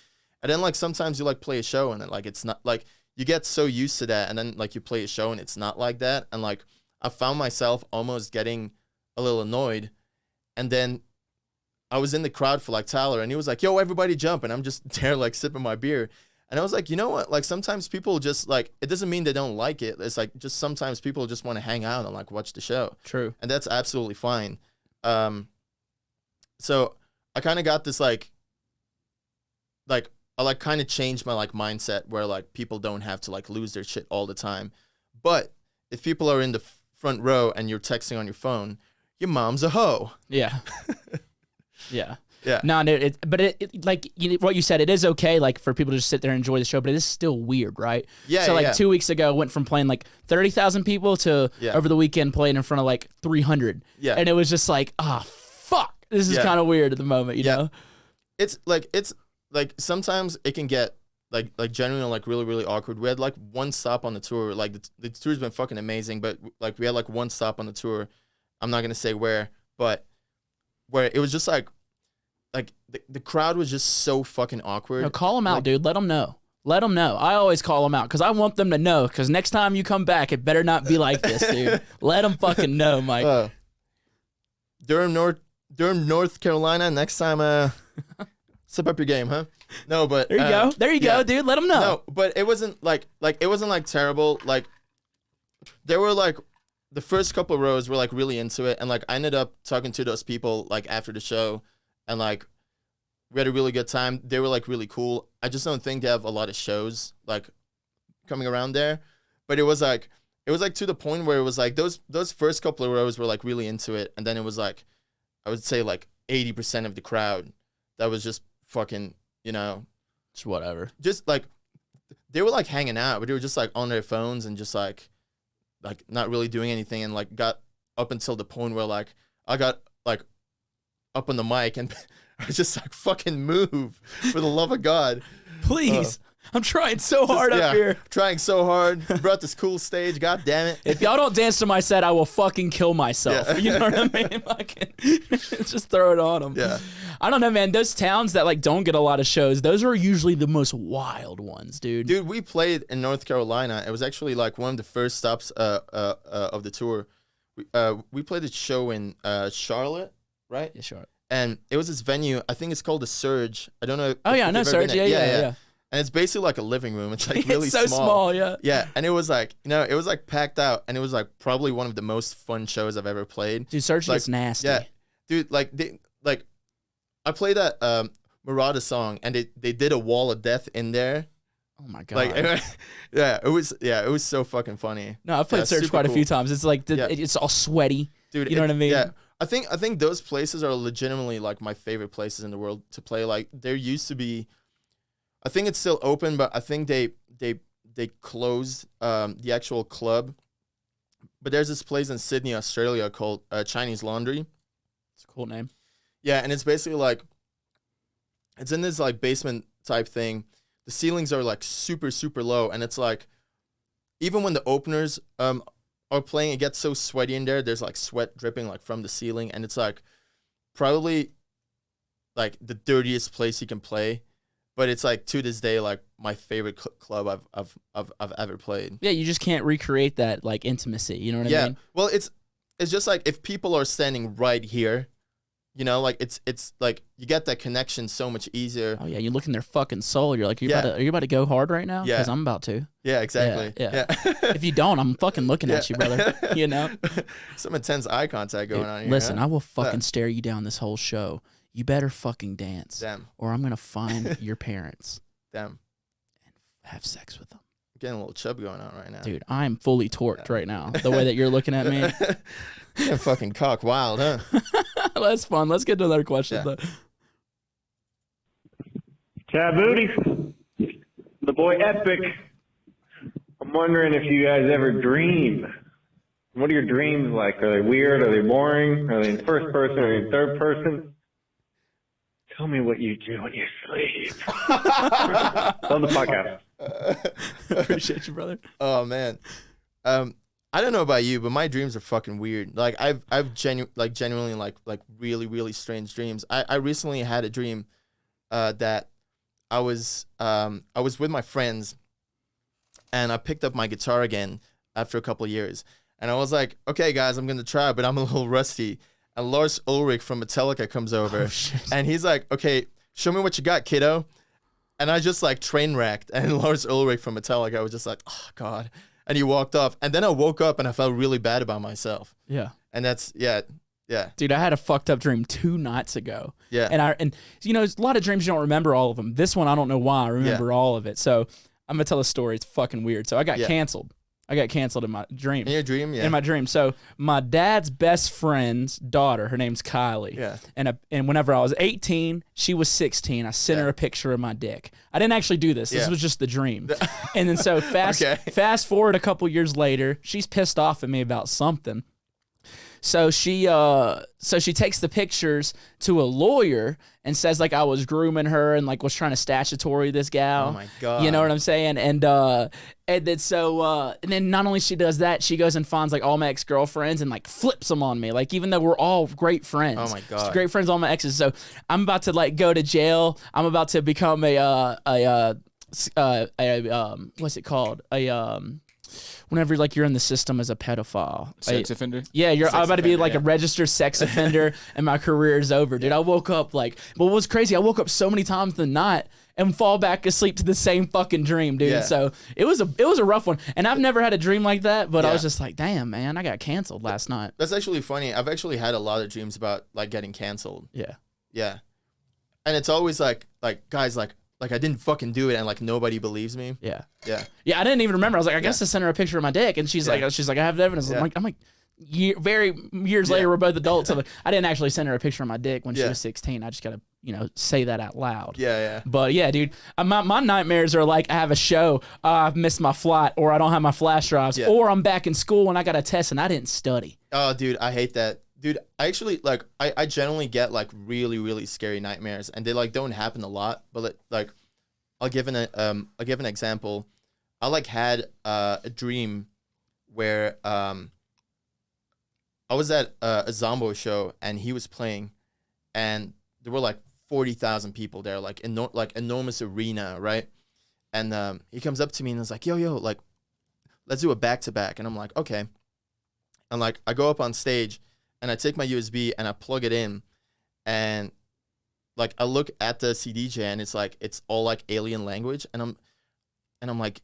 And then like sometimes you like play a show and then like it's not like, you get so used to that, and then like you play a show and it's not like that. And like I found myself almost getting a little annoyed. And then I was in the crowd for like Tyler, and he was like, yo, everybody jump. And I'm just there like sipping my beer. And I was like, you know what? Like sometimes people just like, it doesn't mean they don't like it. It's like just sometimes people just want to hang out and like watch the show. True. And that's absolutely fine. So I kind of got this like I like kind of changed my like mindset where like people don't have to like lose their shit all the time. But if people are in the front row and you're texting on your phone, your mom's a hoe. Yeah. Yeah. Yeah. No, like what you said, it is okay, like for people to just sit there and enjoy the show, but it is still weird, right? Yeah. So like yeah. 2 weeks ago, went from playing like 30,000 people to over the weekend playing in front of like 300. Yeah. And it was just like, fuck, this is kind of weird at the moment, you know? It's like sometimes it can get like genuinely like really, really awkward. We had like one stop on the tour. Like the tour's been fucking amazing, but like we had like one stop on the tour. I'm not gonna say where, but where it was just like the crowd was just so fucking awkward. No, call them out, like, dude. Let them know. Let them know. I always call them out because I want them to know, because next time you come back, it better not be like this, dude. Let them fucking know, Mike. Durham, North Carolina, next time, step up your game, huh? No, but there you go. There you go, dude. Let them know. No, but it wasn't like it wasn't like terrible. Like there were like the first couple of rows were like really into it, and like I ended up talking to those people like after the show, and like we had a really good time. They were like really cool. I just don't think they have a lot of shows like coming around there, but it was like to the point where it was like those first couple of rows were like really into it, and then it was like I would say like 80% of the crowd that was just fucking, you know, Just whatever. just like they were like hanging out, but they were just like on their phones and just like not really doing anything, and like got up until the point where like I got like up on the mic and I was just like, fucking move for the love of God. Please. I'm trying so hard up here. Trying so hard. Brought this cool stage. God damn it. If y'all don't dance to my set, I will fucking kill myself. Yeah. You know what I mean? Fucking just throw it on them. Yeah. I don't know, man. Those towns that like don't get a lot of shows, those are usually the most wild ones, dude. Dude, we played in North Carolina. It was actually like one of the first stops of the tour. We played a show in Charlotte, right? Yeah, sure. And it was this venue. I think it's called the Surge. I don't know. Oh yeah, if no you've ever been Surge. there. Yeah. And it's basically like a living room. It's like really It's so small. Yeah. Yeah, and it was like, it was like packed out, and it was like probably one of the most fun shows I've ever played. Dude, Surge Like, gets nasty. Yeah, dude, I played that Murata song, and they did a wall of death in there. Oh my god. Like, it was so fucking funny. No, I've played Surge super quite a cool. few times. It's like Yeah. it's all sweaty. Dude, You know what I mean? Yeah, I think those places are legitimately like my favorite places in the world to play. Like there used to be, I think it's still open, but I think they closed the actual club. But there's this place in Sydney, Australia called Chinese Laundry. It's a cool name. Yeah, and it's basically like, it's in this like basement type thing. The ceilings are like super, super low, and it's like, even when the openers are playing, it gets so sweaty in there. There's like sweat dripping like from the ceiling, and it's like probably like the dirtiest place you can play. But it's like to this day like my favorite club I've ever played. Yeah, you just can't recreate that like intimacy. You know what I mean? Well, it's just like if people are standing right here, like it's like you get that connection so much easier. Oh yeah, you look in their fucking soul. You're like, are Yeah. you about to go hard right now? Yeah. Because I'm about to. Yeah, exactly. Yeah. If you don't, I'm fucking looking at you, brother. You know? Some intense eye contact going on here. Listen, huh? I will fucking stare you down this whole show. You better fucking dance. Damn. Or I'm gonna find your parents. Damn. Have sex with them. Getting a little chub going on right now. Dude, I'm fully torqued right now. The way that you're looking at me. Yeah, fucking cock wild, huh? That's fun. Let's get to another question. Yeah. Tabooty, the boy Epic. I'm wondering if you guys ever dream. What are your dreams like? Are they weird? Are they boring? Are they in first person? Are they in third person? Tell me what you do when you sleep. Love the podcast. Appreciate you, brother. Oh man. I don't know about you, but my dreams are fucking weird. Like I've genuinely like really, really strange dreams. I recently had a dream that I was with my friends, and I picked up my guitar again after a couple of years. And I was like, okay, guys, I'm going to try, but I'm a little rusty. And Lars Ulrich from Metallica comes over, and he's like, okay, show me what you got, kiddo. And I just like train wrecked. And Lars Ulrich from Metallica, I was just like, oh, God. And he walked off. And then I woke up, and I felt really bad about myself. Yeah. And that's, yeah. Dude, I had a fucked up dream 2 nights ago. Yeah. And there's a lot of dreams you don't remember all of them. This one, I don't know why I remember all of it. So I'm going to tell a story. It's fucking weird. So I got canceled. I got canceled in my dream. In your dream, yeah. In my dream. So my dad's best friend's daughter, her name's Kylie. Yeah. And whenever I was 18, she was 16. I sent her a picture of my dick. I didn't actually do this. This Yeah. was just the dream. And then so fast forward a couple years later, she's pissed off at me about something. So she takes the pictures to a lawyer and says like I was grooming her and like was trying to statutory this gal. Oh my God. You know what I'm saying? And then not only she does that, she goes and finds like all my ex-girlfriends and like flips them on me. Like even though we're all great friends. Oh my God. Great friends, all my exes. So I'm about to like go to jail. I'm about to become what's it called? Whenever like you're in the system as a pedophile, Sex offender? Yeah, I'm about to be offender, like a registered sex offender, and my career is over, dude. I woke up like, but what was crazy? I woke up so many times in the night and fall back asleep to the same fucking dream, dude. Yeah. So it was a rough one, and I've never had a dream like that. But I Yeah. was just like, damn, man, I got canceled last night. That's actually funny. I've actually had a lot of dreams about like getting canceled. Yeah, Yeah. And it's always like guys like I didn't fucking do it, and like nobody believes me. yeah, Yeah. yeah. I didn't even remember. I was like, I guess I sent her a picture of my dick, and she's like, I have the evidence. Yeah. I'm like. Years later, we're both adults. So like, I didn't actually send her a picture of my dick when she Yeah. was 16. I just gotta, say that out loud. Yeah. But yeah, dude, my nightmares are like I have a show, I've missed my flight, or I don't have my flash drives, Yeah. or I'm back in school and I got a test and I didn't study. Oh, dude, I hate that. Dude, I actually like I generally get like really, really scary nightmares, and they like don't happen a lot. But like, I'll give an example. I like had a dream where I was at a Zombo show, and he was playing, and there were like 40,000 people there, like enormous arena, right? And he comes up to me and is like, yo, like, let's do a back-to-back. And I'm like, okay. And like, I go up on stage, and I take my USB and I plug it in, and like I look at the CDJ and it's all like alien language, and I'm like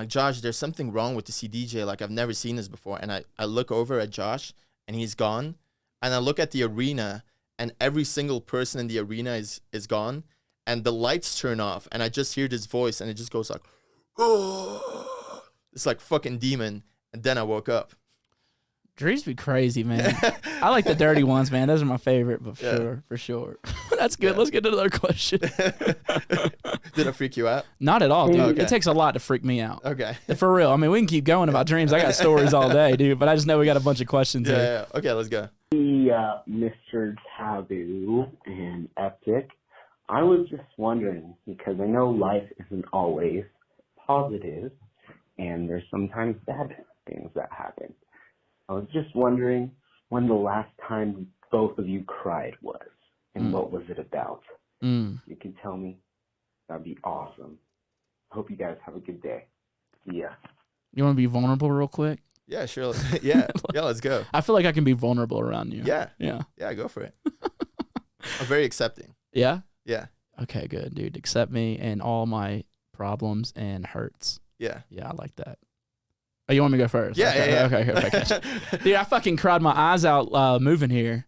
Josh, there's something wrong with the CDJ. Like I've never seen this before, and I look over at Josh and he's gone, and I look at the arena and every single person in the arena is gone, and the lights turn off, and I just hear this voice, and it just goes like, oh, it's like fucking demon, and then I woke up. Dreams be crazy, man. I like the dirty ones, man. Those are my favorite, but for sure. That's good. Yeah. Let's get to another question. Did I freak you out? Not at all, dude. Okay. It takes a lot to freak me out. Okay. For real. I mean, we can keep going about dreams. I got stories all day, dude, but I just know we got a bunch of questions here. Yeah. Okay, let's go. Mr. Taboo and Eptic. I was just wondering, because I know life isn't always positive, and there's sometimes bad things that happen. I was just wondering when the last time both of you cried was, and what was it about? You can tell me. That'd be awesome. Hope you guys have a good day. See ya. You want to be vulnerable real quick? Yeah, sure. Yeah, let's go. I feel like I can be vulnerable around you. Yeah. Yeah. Yeah, go for it. I'm very accepting. Yeah? Yeah. Okay, good, dude. Accept me and all my problems and hurts. Yeah. Yeah, I like that. Oh, you want me to go first? Yeah, okay, yeah. Okay. Dude, I fucking cried my eyes out moving here.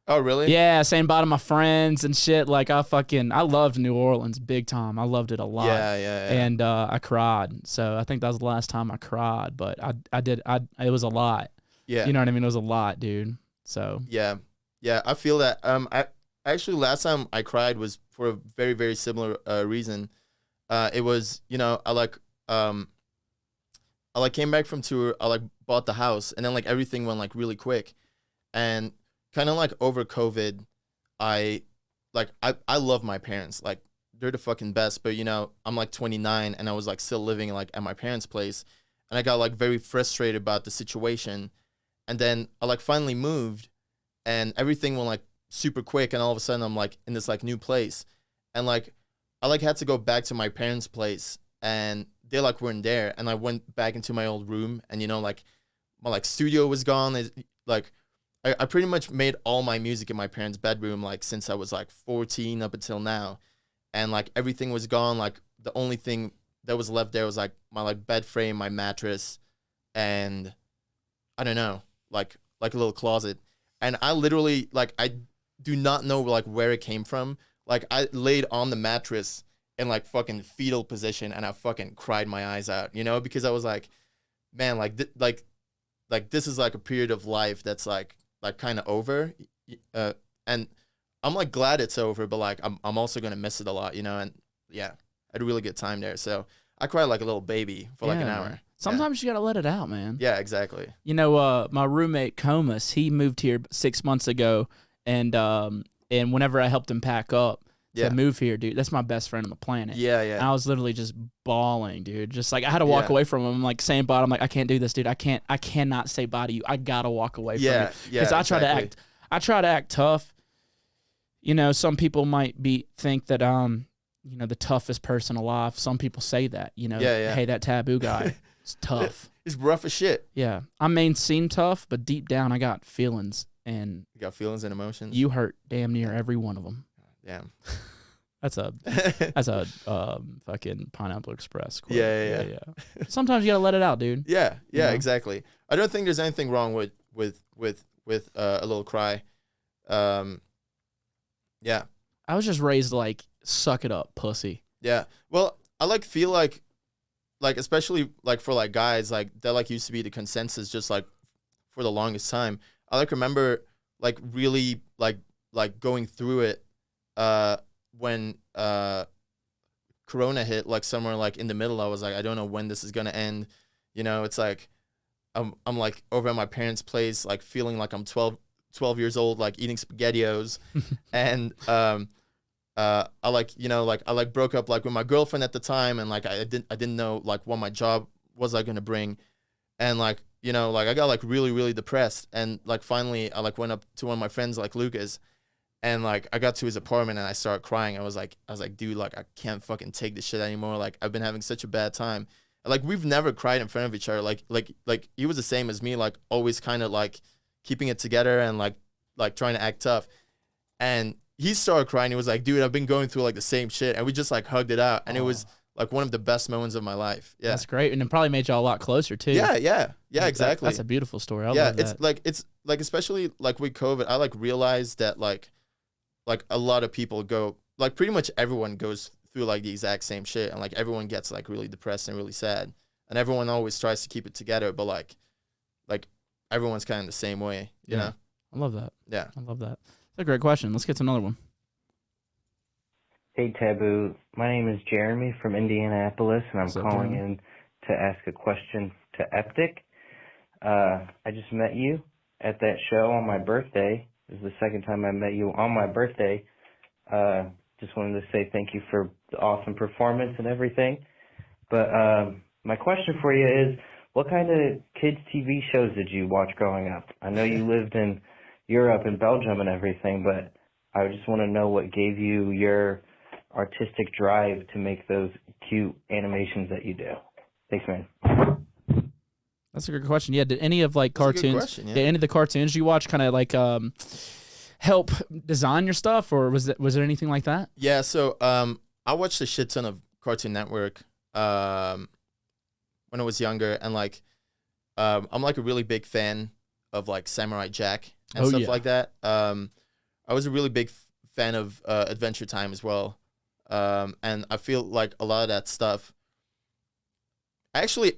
Oh, really? Yeah, saying bye to my friends and shit. Like, I loved New Orleans big time. I loved it a lot. Yeah. And I cried. So I think that was the last time I cried. But it was a lot. Yeah. You know what I mean? It was a lot, dude. So. Yeah. I feel that. I actually last time I cried was for a very, very similar reason. It was, I came back from tour. I bought the house, and then everything went really quick, and kind of over COVID, I love my parents. Like, they're the fucking best. But I'm 29, and I was still living at my parents' place, and I got very frustrated about the situation, and then I finally moved, and everything went super quick, and all of a sudden I'm in this new place, and I had to go back to my parents' place, and they weren't there, and I went back into my old room, and my studio was gone. I pretty much made all my music in my parents' bedroom since I was 14 up until now, and everything was gone. The only thing that was left there was my bed frame, my mattress, and I don't know, a little closet. And I literally I do not know where it came from. I laid on the mattress in fucking fetal position, and I fucking cried my eyes out, because I was man, this is a period of life that's kind of over, and I'm glad it's over, but I'm also gonna miss it a lot, and yeah, I had a really good time there. So I cried like a little baby for an hour. Sometimes you gotta let it out, man. Yeah, exactly. My roommate Comus, he moved here 6 months ago, and whenever I helped him pack up to move here, dude, that's my best friend on the planet. Yeah. And I was literally just bawling, dude. Just I had to walk away from him. I'm saying bye. I'm I can't do this, dude. I cannot say bye to you. I gotta walk away from you. Yeah. Because I try to act tough. Some people might think that the toughest person alive. Some people say that, hey, that Taboo guy is tough. He's rough as shit. Yeah. I may seem tough, but deep down I got feelings, and You got feelings and emotions. you hurt damn near every one of them. Damn. That's a fucking Pineapple Express quote. Yeah. Sometimes you gotta let it out, dude. Yeah, You know? exactly. I don't think there's anything wrong with a little cry. Yeah. I was just raised suck it up, pussy. Yeah. Well, I feel like especially for guys that used to be the consensus just for the longest time. I remember really going through it when Corona hit somewhere in the middle. I was I don't know when this is gonna end. It's I'm over at my parents' place feeling I'm 12 years old eating SpaghettiOs and I broke up with my girlfriend at the time, and I didn't know what my job was gonna bring, and I got really, really depressed, and finally I went up to one of my friends Lucas, and I got to his apartment and I started crying. I was like, dude, I can't fucking take this shit anymore. I've been having such a bad time. We've never cried in front of each other. He was the same as me, always kind of keeping it together and trying to act tough. And he started crying. He was like, dude, I've been going through like the same shit. And we just like hugged it out. And it was like one of the best moments of my life. Yeah. That's great. And it probably made y'all a lot closer too. Yeah, exactly. That's a beautiful story. I yeah, love that. it's like especially like with COVID, I like realized that like a lot of people go, like pretty much everyone goes through like the exact same shit, and like everyone gets like really depressed and really sad, and everyone always tries to keep it together, but like everyone's kind of the same way, you know? I love that. Yeah. I love that. That's a great question. Let's get to another one. Hey, Taboo. My name is Jeremy from Indianapolis, and I'm What's up, calling Jeremy? in to ask a question to Eptic. I just met you at that show on my birthday. This is the second time I met you on my birthday. Just wanted to say thank you for the awesome performance and everything. But my question for you is, what kind of kids' TV shows did you watch growing up? I know you lived in Europe and Belgium and everything, but I just want to know what gave you your artistic drive to make those cute animations that you do. Thanks, man. That's a good question. Yeah, did any of like That's a good cartoons? question, yeah. Did any of the cartoons you watch kind of like help design your stuff, or was there anything like that? Yeah, so I watched a shit ton of Cartoon Network when I was younger, and like I'm like a really big fan of like Samurai Jack and stuff like that. I was a really big fan of Adventure Time as well, and I feel like a lot of that stuff. I actually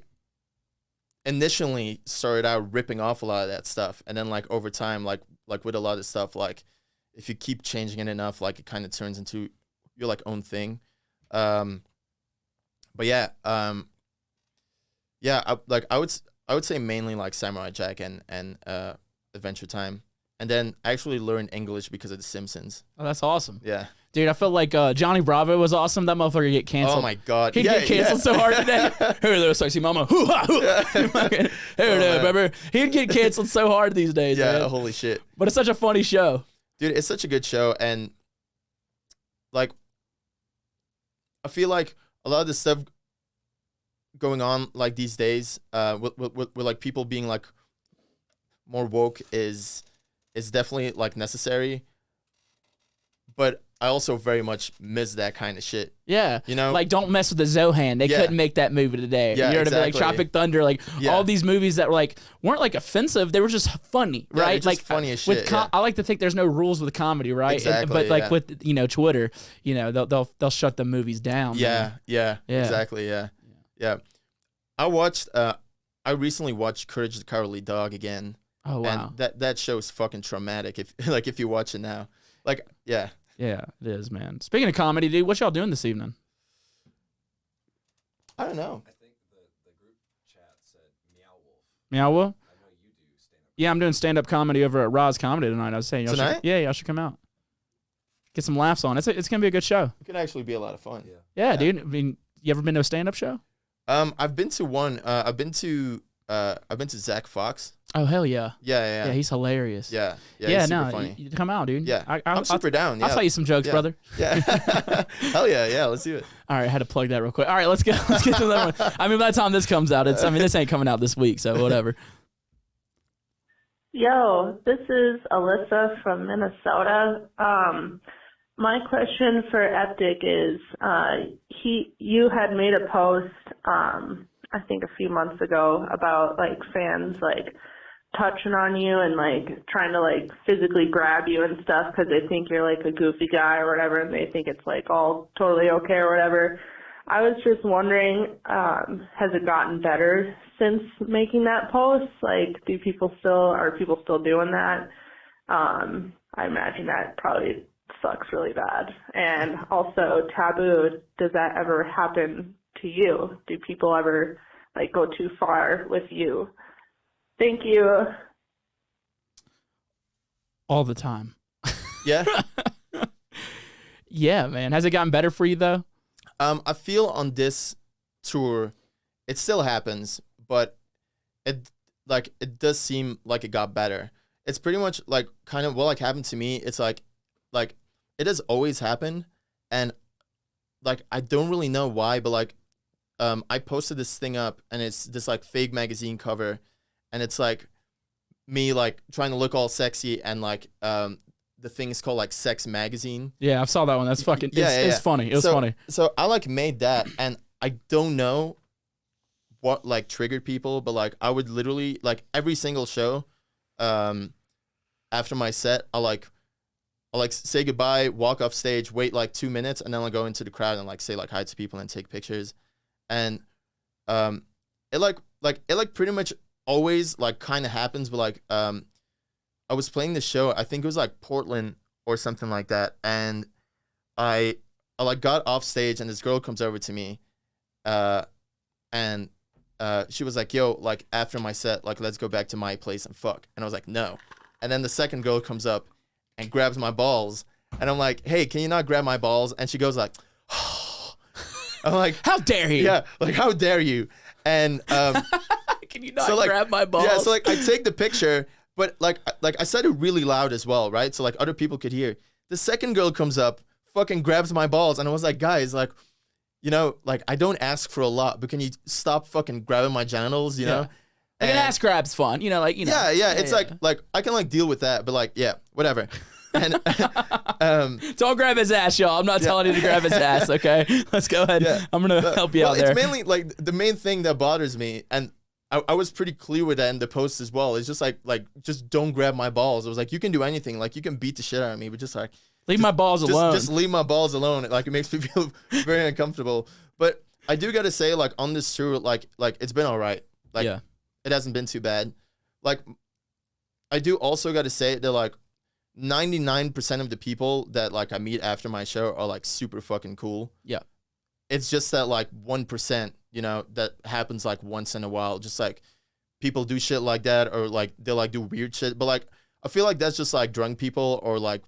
initially started out ripping off a lot of that stuff, and then like over time, like with a lot of stuff, like if you keep changing it enough, like it kind of turns into your like own thing. But yeah, I would say mainly like Samurai Jack and Adventure Time, and then I actually learned English because of The Simpsons. Oh, that's awesome. Yeah. Dude, I felt like Johnny Bravo was awesome. That motherfucker get canceled. Oh my god. He'd get canceled so hard today. Hey there, sexy mama. Hoo ha hoo. Hey there, baby. He'd get canceled so hard these days. Yeah, man. holy shit. But it's such a funny show. Dude, it's such a good show, and like I feel like a lot of the stuff going on like these days, with like people being like more woke is definitely like necessary. But I also very much miss that kind of shit. Yeah. You know? Like, don't mess with the Zohan. They couldn't make that movie today. Yeah, you know what I mean? Like, exactly. Tropic Thunder, like, Yeah. all these movies that were, like, weren't, like, offensive. They were just funny, Yeah, right? they're just like, funny as with shit, yeah. I like to think there's no rules with comedy, right? Exactly, but, like, yeah. with, you know, Twitter, you know, they'll shut the movies down. Yeah, man. yeah, exactly, yeah. I recently watched Courage the Cowardly Dog again. Oh, wow. And that show is fucking traumatic if you watch it now. Like, yeah. Yeah, it is, man. Speaking of comedy, dude, what y'all doing this evening? I don't know. I think the group chat said Meow Wolf. Meow Wolf? I know you do stand-up. Yeah, I'm doing stand-up comedy over at Roz Comedy tonight. I was saying, y'all Tonight? y'all should come out. Get some laughs on. It's going to be a good show. It could actually be a lot of fun. Yeah, dude. I mean, you ever been to a stand-up show? I've been to one. I've been to Zach Fox. Oh, hell yeah. Yeah. Yeah, he's hilarious. Yeah, he's super no, funny. you come out, dude. Yeah, I'm super down. Yeah. I'll tell you some jokes, Yeah. brother. Yeah. Hell yeah, let's do it. All right, I had to plug that real quick. All right, let's get to that one. I mean, by the time this comes out, this ain't coming out this week, so whatever. Yo, this is Alyssa from Minnesota. My question for Eptic is, you had made a post, I think a few months ago about like fans like touching on you and like trying to like physically grab you and stuff because they think you're like a goofy guy or whatever, and they think it's like all totally okay or whatever. I was just wondering, has it gotten better since making that post? Like, are people still doing that? I imagine that probably sucks really bad. And also, Taboo, does that ever happen to you? Do people ever like go too far with you? Thank you. All the time. Yeah. Yeah, man. Has it gotten better for you, though? I feel on this tour, it still happens, but it does seem like it got better. It's pretty much like kind of what like happened to me. It's like it has always happened, and like I don't really know why, but like I posted this thing up, and it's this like fake magazine cover, and it's like me like trying to look all sexy, and like the thing is called like Sex Magazine. Yeah, I saw that one. That's fucking. Yeah, It's funny. It was funny. So I like made that, and I don't know what like triggered people, but like I would literally like every single show, after my set, I like say goodbye, walk off stage, wait like 2 minutes, and then I'll go into the crowd and like say like hi to people and take pictures, and it pretty much always like kind of happens, but like I was playing the show, I think it was like Portland or something like that, and I like got off stage and this girl comes over to me, and she was like, yo, like after my set, like let's go back to my place and fuck. And I was like, no. And then the second girl comes up and grabs my balls, and I'm like, hey, can you not grab my balls? And she goes like, I'm like, how dare you? Yeah, like how dare you? And can you not grab my balls? Yeah, so like I take the picture, but like I said it really loud as well, right? So like other people could hear. The second girl comes up, fucking grabs my balls, and I was like, guys, like, you know, like I don't ask for a lot, but can you stop fucking grabbing my genitals, you know? Like an ass grab's fun, you know, like, you know. Yeah, it's like I can like deal with that, but like, yeah, whatever. And don't grab his ass, y'all. I'm not telling you to grab his ass, okay? Let's go ahead. Yeah. I'm gonna help you out there. It's mainly like the main thing that bothers me, and I was pretty clear with that in the post as well. It's just like just don't grab my balls. It was like, you can do anything, like you can beat the shit out of me, but just like leave my balls alone. Just leave my balls alone. Like it makes me feel very uncomfortable. But I do gotta say, like on this tour, like it's been all right. Like it hasn't been too bad. Like I do also gotta say that like 99% of the people that like I meet after my show are like super fucking cool. Yeah. It's just that like 1%, you know, that happens like once in a while. Just like people do shit like that, or like they like do weird shit. But like I feel like that's just like drunk people or like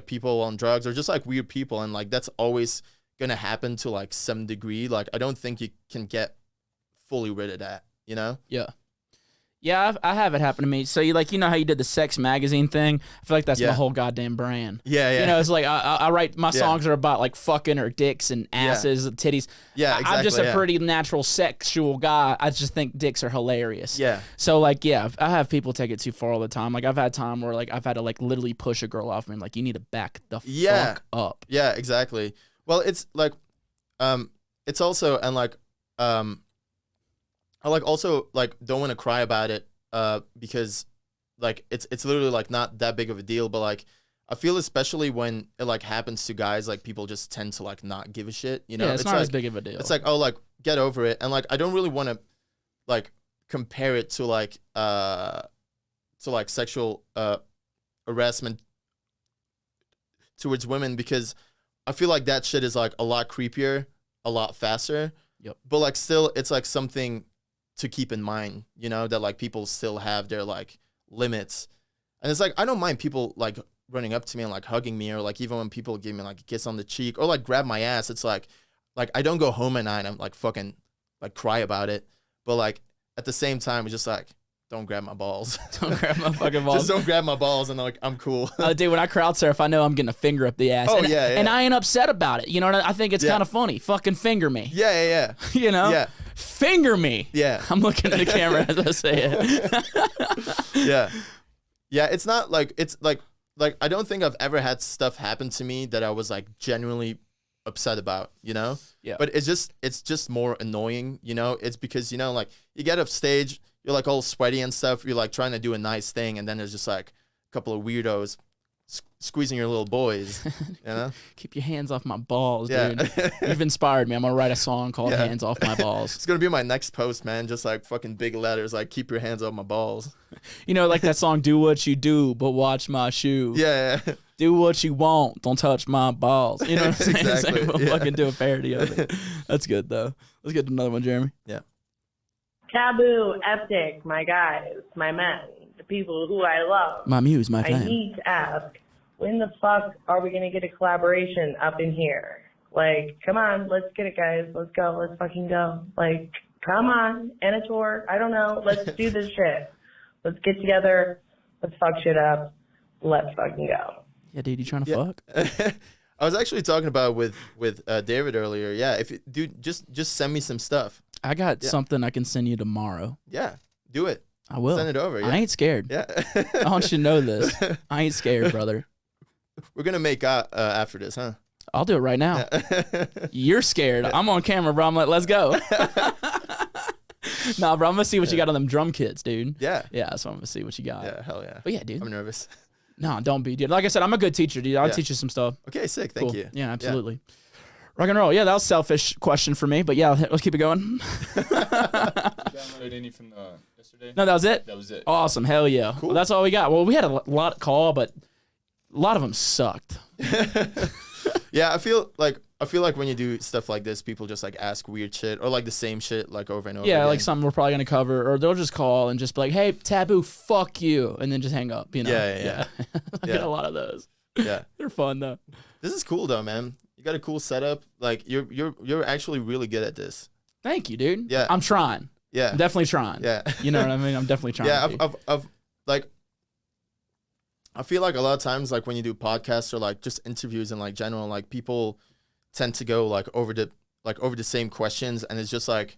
people on drugs or just like weird people, and like that's always gonna happen to like some degree. Like I don't think you can get fully rid of that, you know? Yeah. Yeah, I have it happen to me. So you know how you did the Sex Magazine thing? I feel like that's my whole goddamn brand. Yeah. You know, it's like I write my songs are about like fucking or dicks and asses and titties. Yeah, exactly. I'm just a pretty natural sexual guy. I just think dicks are hilarious. Yeah. So like, yeah, I have people take it too far all the time. Like I've had time where like I've had to like literally push a girl off me and like, you need to back the fuck up. Yeah, exactly. Well, it's like, it's also, and like, I like also like don't want to cry about it because like it's literally like not that big of a deal, but like I feel especially when it like happens to guys, like people just tend to like not give a shit, you know? Yeah, it's not like, as big of a deal. It's like, oh, like get over it. And like I don't really want to like compare it to like sexual harassment towards women, because I feel like that shit is like a lot creepier, a lot faster. Yep. But like still it's like something to keep in mind, you know, that like people still have their like limits. And it's like I don't mind people like running up to me and like hugging me, or like even when people give me like a kiss on the cheek or like grab my ass, it's like I don't go home at night and I'm like fucking like cry about it. But like at the same time it's just like, don't grab my balls. Don't grab my fucking balls. Just don't grab my balls, and like I'm cool. Dude, when I crowd surf, I know I'm getting a finger up the ass. Oh, and, yeah. And I ain't upset about it. You know what I think? It's kind of funny. Fucking finger me. Yeah. You know? Yeah. Finger me. Yeah. I'm looking at the camera as I say it. Yeah, it's not like, it's like I don't think I've ever had stuff happen to me that I was like genuinely upset about, you know? Yeah. But it's just more annoying, you know? It's because, you know, like you get off stage, you're like all sweaty and stuff, you're like trying to do a nice thing, and then there's just like a couple of weirdos squeezing your little boys, you know? Keep your hands off my balls, Yeah. dude. You've inspired me. I'm gonna write a song called Hands Off My Balls. It's gonna be my next post, man. Just like fucking big letters, like keep your hands off my balls. You know, like that song, do what you do, but watch my shoe. Yeah. Do what you want, don't touch my balls. You know what I'm saying? Exactly, We'll yeah. fucking do a parody of it. That's good, though. Let's get to another one, Jeremy. Yeah. TVBOO, Eptic, my guys, my men, the people who I love. My muse, my I fan. need to ask, when the fuck are we going to get a collaboration up in here? Like, come on, let's get it, guys. Let's go. Let's fucking go. Like, come on. And a tour. I don't know. Let's do this shit. Let's get together. Let's fuck shit up. Let's fucking go. Yeah, dude, you trying to fuck? I was actually talking about with David earlier. Yeah, dude, just send me some stuff. I got something I can send you tomorrow. Yeah, do it. I will. Send it over. Yeah. I ain't scared. Yeah. I want you to know this. I ain't scared, brother. we're gonna make out after this, huh? I'll do it right now. You're scared. I'm on camera, bro. I'm like, let's go. Nah, bro, I'm gonna see what you got on them drum kits, dude. Yeah. Yeah, so I'm gonna see what you got. Yeah, hell yeah. But yeah, dude. I'm nervous. No, don't be, dude. Like I said, I'm a good teacher, dude. I'll Yeah. teach you some stuff. Okay, sick. Thank Cool. you. Yeah, absolutely. Rock and roll. Yeah, that was a selfish question for me, but yeah, let's keep it going. Downloaded any from yesterday? No, that was it? That was it. Awesome. Hell yeah. Cool. Well, that's all we got. Well, we had a lot call, but a lot of them sucked. Yeah, I feel like when you do stuff like this, people just like ask weird shit or like the same shit like over and over. Yeah, again. like something we're probably going to cover, or they'll just call and just be like, hey, Taboo, fuck you, and then just hang up, you know? Yeah. I get a lot of those. Yeah. They're fun, though. This is cool though, man. You got a cool setup. Like you're actually really good at this. Thank you, dude. Yeah. I'm trying. Yeah. I'm definitely trying. Yeah. You know what I mean? I'm definitely trying. Yeah, to be. I've like I feel like a lot of times like when you do podcasts or like just interviews in like general, like people tend to go like over the same questions, and it's just like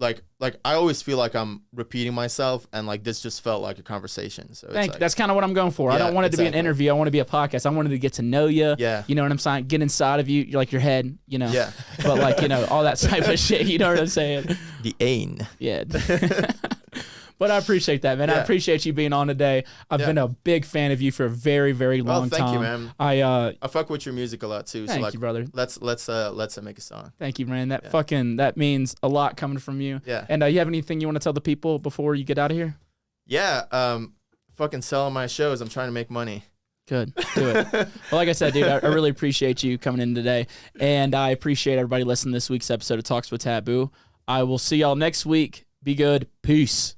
I always feel like I'm repeating myself, and like this just felt like a conversation. So it's like, That's kind of what I'm going for. I Yeah, don't want it to be an exactly. interview. I want it to be a podcast. I wanted to get to know you. Yeah. You know what I'm saying? Get inside of you, like your head, you know? Yeah. But like, you know, all that type of shit. You know what I'm saying? the ain. Yeah. But I appreciate that, man. I Yeah. appreciate you being on today. I've Yeah. been a big fan of you for a very, very Well, long thank time. you, man. I fuck with your music a lot too. Thank so like you, brother. Let's make a song. Thank you, man. That means a lot coming from you. Yeah. And you have anything you want to tell the people before you get out of here? Yeah. Fucking selling my shows. I'm trying to make money. Good. Do it. Well, like I said, dude, I really appreciate you coming in today. And I appreciate everybody listening to this week's episode of Talks with Taboo. I will see y'all next week. Be good. Peace.